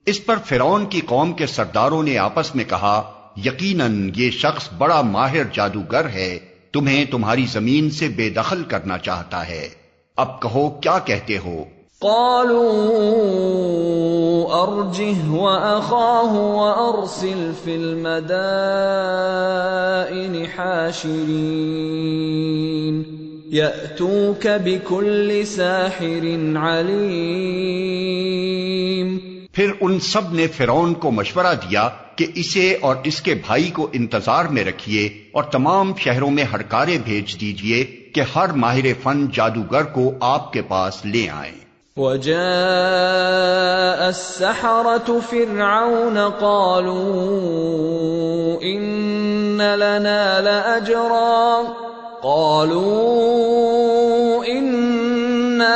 اس پر فرعون کی قوم کے سرداروں نے آپس میں کہا یقیناً یہ شخص بڑا ماہر جادوگر ہے، تمہیں تمہاری زمین سے بے دخل کرنا چاہتا ہے، اب کہو کیا کہتے ہو؟ قالوا ارجه واخاه وارسل في المدائن حاشرين يأتوك بكل ساحر عليم۔ پھر ان سب نے فرعون کو مشورہ دیا کہ اسے اور اس کے بھائی کو انتظار میں رکھیے اور تمام شہروں میں ہڑکارے بھیج دیجیے کہ ہر ماہر فن جادوگر کو آپ کے پاس لے آئیں۔ وجاء السحرة فرعون قالوا إن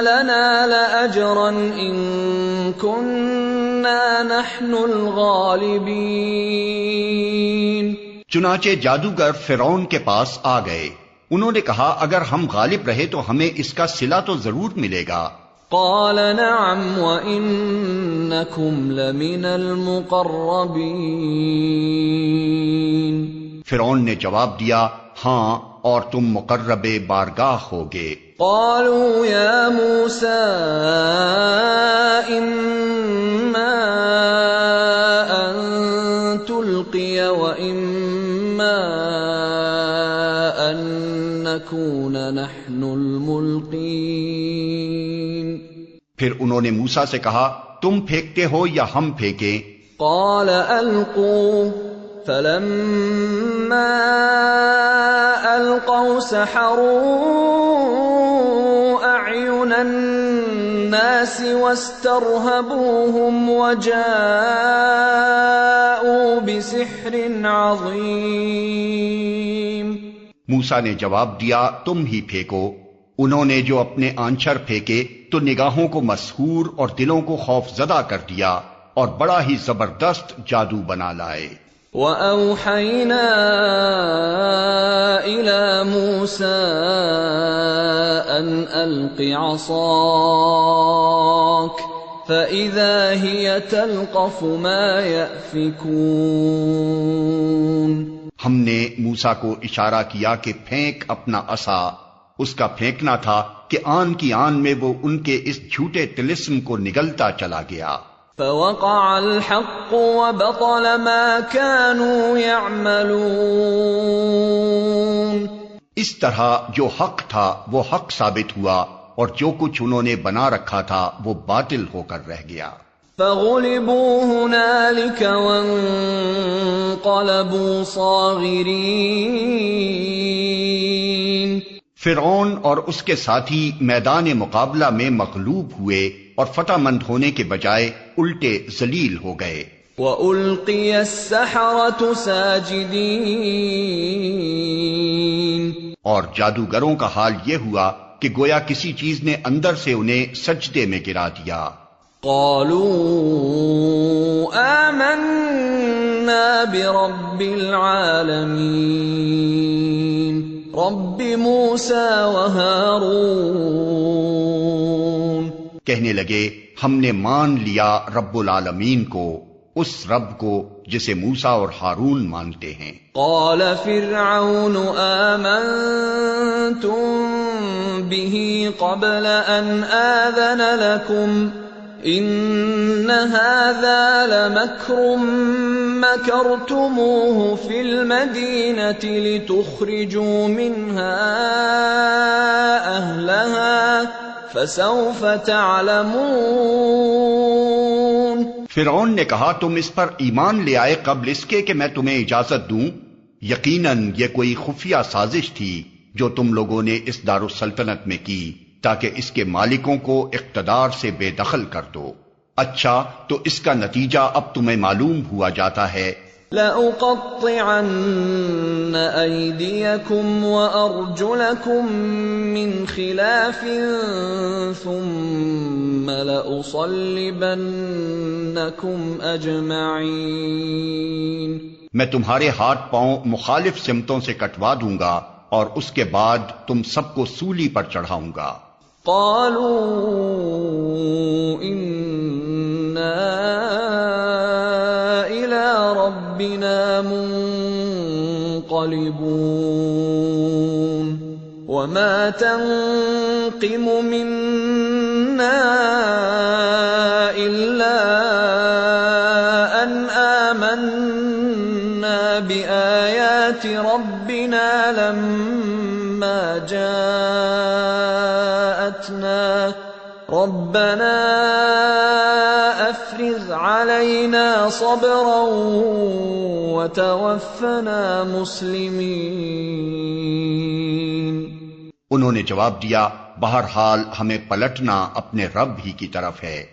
لنا لأجرا إن كنا نحن الغالبين۔ چنانچہ جادوگر فرعون کے پاس آ گئے، انہوں نے کہا اگر ہم غالب رہے تو ہمیں اس کا صلہ تو ضرور ملے گا۔ قال نعم وإنكم لمن المقربين۔ فرعون نے جواب دیا ہاں اور تم مقرب بارگاہ ہوگے۔ قالوا يا موسى إما أن تلقي وإما أن نكون نحن الملقين۔ پھر انہوں نے موسیٰ سے کہا تم پھینکتے ہو یا ہم پھینکیں؟ قال ألقوا فلما ألقوا سحروا أعين الناس واسترهبوهم وجاءوا بسحر عظيم۔ موسیٰ نے جواب دیا تم ہی پھینکو۔ انہوں نے جو اپنے آنچر پھینکے تو نگاہوں کو مسحور اور دلوں کو خوف زدہ کر دیا اور بڑا ہی زبردست جادو بنا لائے۔ وَأَوْحَيْنَا إِلَى مُوسَىٰ أَنْ أَلْقِ عَصَاكَ فَإِذَا هِيَ تَلْقَفُ مَا يَأْفِكُونَ۔ ہم نے موسیٰ کو اشارہ کیا کہ پھینک اپنا عصا۔ اس کا پھینکنا تھا کہ آن کی آن میں وہ ان کے اس جھوٹے طلسم کو نگلتا چلا گیا۔ فوقع الحق وبطل ما كانوا يعملون۔ اس طرح جو حق تھا وہ حق ثابت ہوا اور جو کچھ انہوں نے بنا رکھا تھا وہ باطل ہو کر رہ گیا۔ فغلبوا هنالك وانقلبوا صاغرين۔ فرعون اور اس کے ساتھی میدان مقابلہ میں مغلوب ہوئے اور فتح مند ہونے کے بجائے الٹے ذلیل ہو گئے۔ وَأُلْقِيَ السَّحَرَةُ سَاجِدِينَ۔ اور جادوگروں کا حال یہ ہوا کہ گویا کسی چیز نے اندر سے انہیں سجدے میں گرا دیا۔ قَالُوا آمَنَّا برب العالمین رب موسیٰ وہارون۔ کہنے لگے ہم نے مان لیا رب العالمین کو، اس رب کو جسے موسیٰ اور ہارون مانتے ہیں۔ قال فرعون آمنتم به قبل ان آذن لكم ان هذا لمكر مكرتموه في المدينة لتخرجوا منها أهلها فسوف تعلمون۔ فرعون نے کہا تم اس پر ایمان لے آئے قبل اس کے کہ میں تمہیں اجازت دوں؟ یقیناً یہ کوئی خفیہ سازش تھی جو تم لوگوں نے اس دارالسلطنت میں کی تاکہ اس کے مالکوں کو اقتدار سے بے دخل کر دو۔ اچھا تو اس کا نتیجہ اب تمہیں معلوم ہوا جاتا ہے۔ لَأُقَطِّعَنَّ أَيْدِيَكُمْ وَأَرْجُلَكُمْ مِنْ خِلَافٍ ثُمَّ لَأُصَلِّبَنَّكُمْ أَجْمَعِينَ۔ میں تمہارے ہاتھ پاؤں مخالف سمتوں سے کٹوا دوں گا اور اس کے بعد تم سب کو سولی پر چڑھاؤں گا۔ قالوا انا الى ربنا منقلبون وما تنقم منا الا ان آمنا بآيات ربنا لما جاءتنا ربنا افرغ علينا صبرا وتوفنا مسلمين۔ انہوں نے جواب دیا بہرحال ہمیں پلٹنا اپنے رب ہی کی طرف ہے۔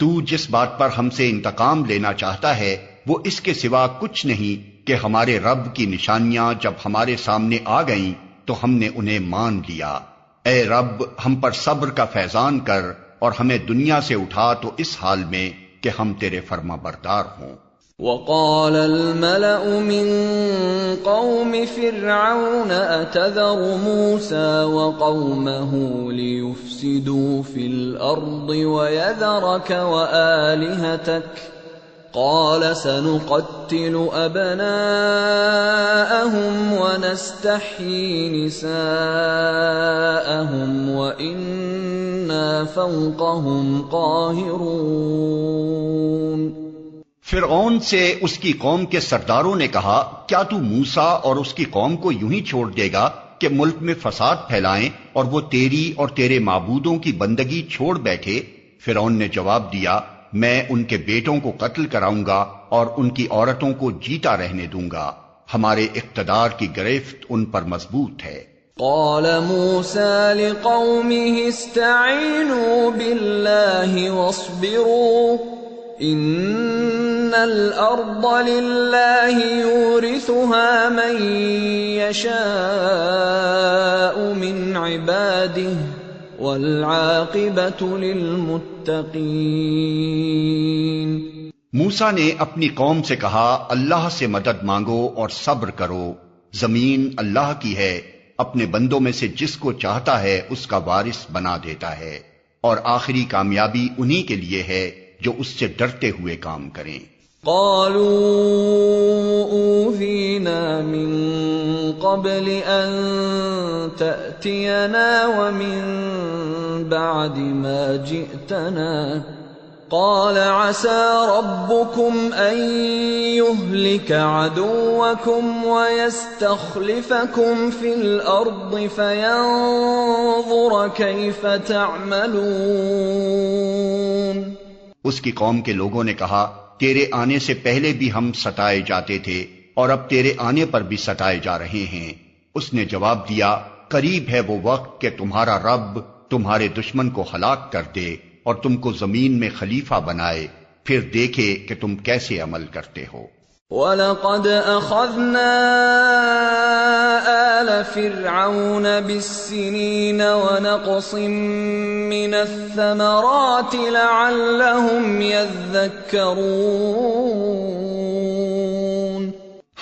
تو جس بات پر ہم سے انتقام لینا چاہتا ہے وہ اس کے سوا کچھ نہیں کہ ہمارے رب کی نشانیاں جب ہمارے سامنے آ گئیں تو ہم نے انہیں مان لیا۔ اے رب ہم پر صبر کا فیضان کر اور ہمیں دنیا سے اٹھا تو اس حال میں کہ ہم تیرے فرما بردار ہوں۔ وقال الملأ من قوم فرعون أتذر موسى وقومه ليفسدوا في الأرض ويذرك وآلهتك قال سنقتل أبناءهم ونستحيي نساءهم وإنا فوقهم قاهرون۔ فرعون سے اس کی قوم کے سرداروں نے کہا کیا تو موسیٰ اور اس کی قوم کو یوں ہی چھوڑ دے گا کہ ملک میں فساد پھیلائیں اور وہ تیری اور تیرے معبودوں کی بندگی چھوڑ بیٹھے؟ فرعون نے جواب دیا میں ان کے بیٹوں کو قتل کراؤں گا اور ان کی عورتوں کو جیتا رہنے دوں گا، ہمارے اقتدار کی گرفت ان پر مضبوط ہے۔ قال موسى لقومه استعينوا بالله واصبروا ان الارض لله يورثها من يشاء من عباده والعاقبۃ للمتقین۔ موسیٰ نے اپنی قوم سے کہا اللہ سے مدد مانگو اور صبر کرو، زمین اللہ کی ہے، اپنے بندوں میں سے جس کو چاہتا ہے اس کا وارث بنا دیتا ہے، اور آخری کامیابی انہی کے لیے ہے جو اس سے ڈرتے ہوئے کام کریں۔ قالوا اوذینا من قبل ان تأتینا ومن بعد ما جئتنا قال عسى ربكم ان يهلك عدوكم ويستخلفكم في الارض فينظر كيف تعملون۔ اس کی قوم کے لوگوں نے کہا تیرے آنے سے پہلے بھی ہم ستائے جاتے تھے اور اب تیرے آنے پر بھی ستائے جا رہے ہیں۔ اس نے جواب دیا قریب ہے وہ وقت کہ تمہارا رب تمہارے دشمن کو ہلاک کر دے اور تم کو زمین میں خلیفہ بنائے، پھر دیکھے کہ تم کیسے عمل کرتے ہو۔ وَلَقَدْ أَخَذْنَا آلَ فِرْعَوْنَ بِالسِّنِينَ وَنَقْصٍ مِّنَ الثَّمَرَاتِ لَعَلَّهُمْ يَذَّكَّرُونَ۔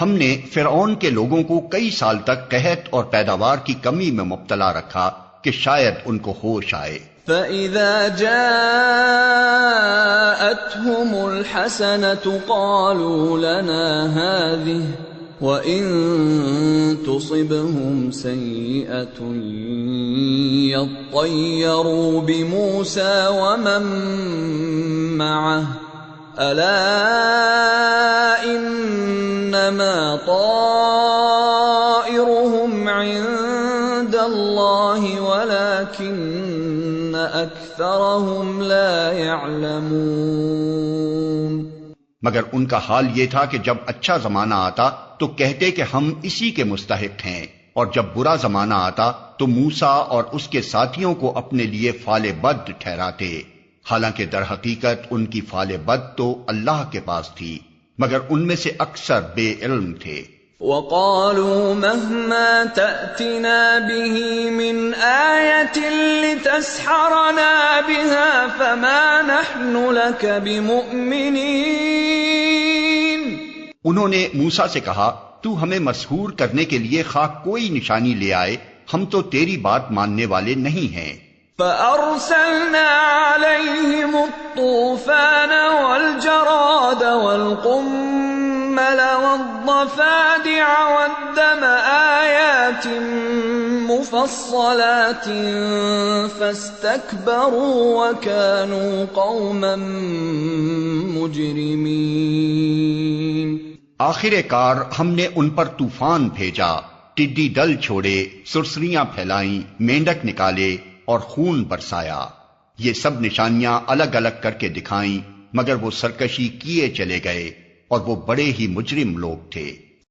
ہم نے فرعون کے لوگوں کو کئی سال تک قحط اور پیداوار کی کمی میں مبتلا رکھا کہ شاید ان کو ہوش آئے۔ فَإِذَا جَاءَتْهُمُ الْحَسَنَةُ قَالُوا لَنَا هَٰذِهِ وَإِن تُصِبْهُمْ سَيِّئَةٌ يَطَّيَّرُوا بِمُوسَىٰ وَمَن مَّعَهُ أَلَا إِنَّمَا طَائِرُهُمْ عِندَ اللَّهِ وَلَٰكِنَّ أَكْثَرَهُمْ لَا يَعْلَمُونَ۔ مگر ان کا حال یہ تھا کہ جب اچھا زمانہ آتا تو کہتے کہ ہم اسی کے مستحق ہیں، اور جب برا زمانہ آتا تو موسیٰ اور اس کے ساتھیوں کو اپنے لیے فال بد ٹھہراتے، حالانکہ در حقیقت ان کی فال بد تو اللہ کے پاس تھی، مگر ان میں سے اکثر بے علم تھے۔ وَقَالُوا مَهْمَا تَأْتِنَا بِهِ مِنْ آيَةٍ لِتَسْحَرَنَا بِهَا فَمَا نَحْنُ لَكَ بِمُؤْمِنِينَ۔ انہوں نے موسیٰ سے کہا، تو ہمیں مسحور کرنے کے لیے خواہ کوئی نشانی لے آئے، ہم تو تیری بات ماننے والے نہیں ہیں۔ فَأَرْسَلْنَا عَلَيْهِمُ الطُّوفَانَ وَالْجَرَادَ وَالْقُمَّلَ وَالضَّفَادِعَ وَالدَّمَ آيَاتٍ مُفَصَّلَاتٍ فَاسْتَكْبَرُوا وَكَانُوا قَوْمًا مُجْرِمِينَ۔ آخر کار ہم نے ان پر طوفان بھیجا، ٹڈی دل چھوڑے، سرسریاں پھیلائیں، مینڈک نکالے اور خون برسایا۔ یہ سب نشانیاں الگ الگ کر کے دکھائیں، مگر وہ سرکشی کیے چلے گئے اور وہ بڑے ہی مجرم لوگ تھے۔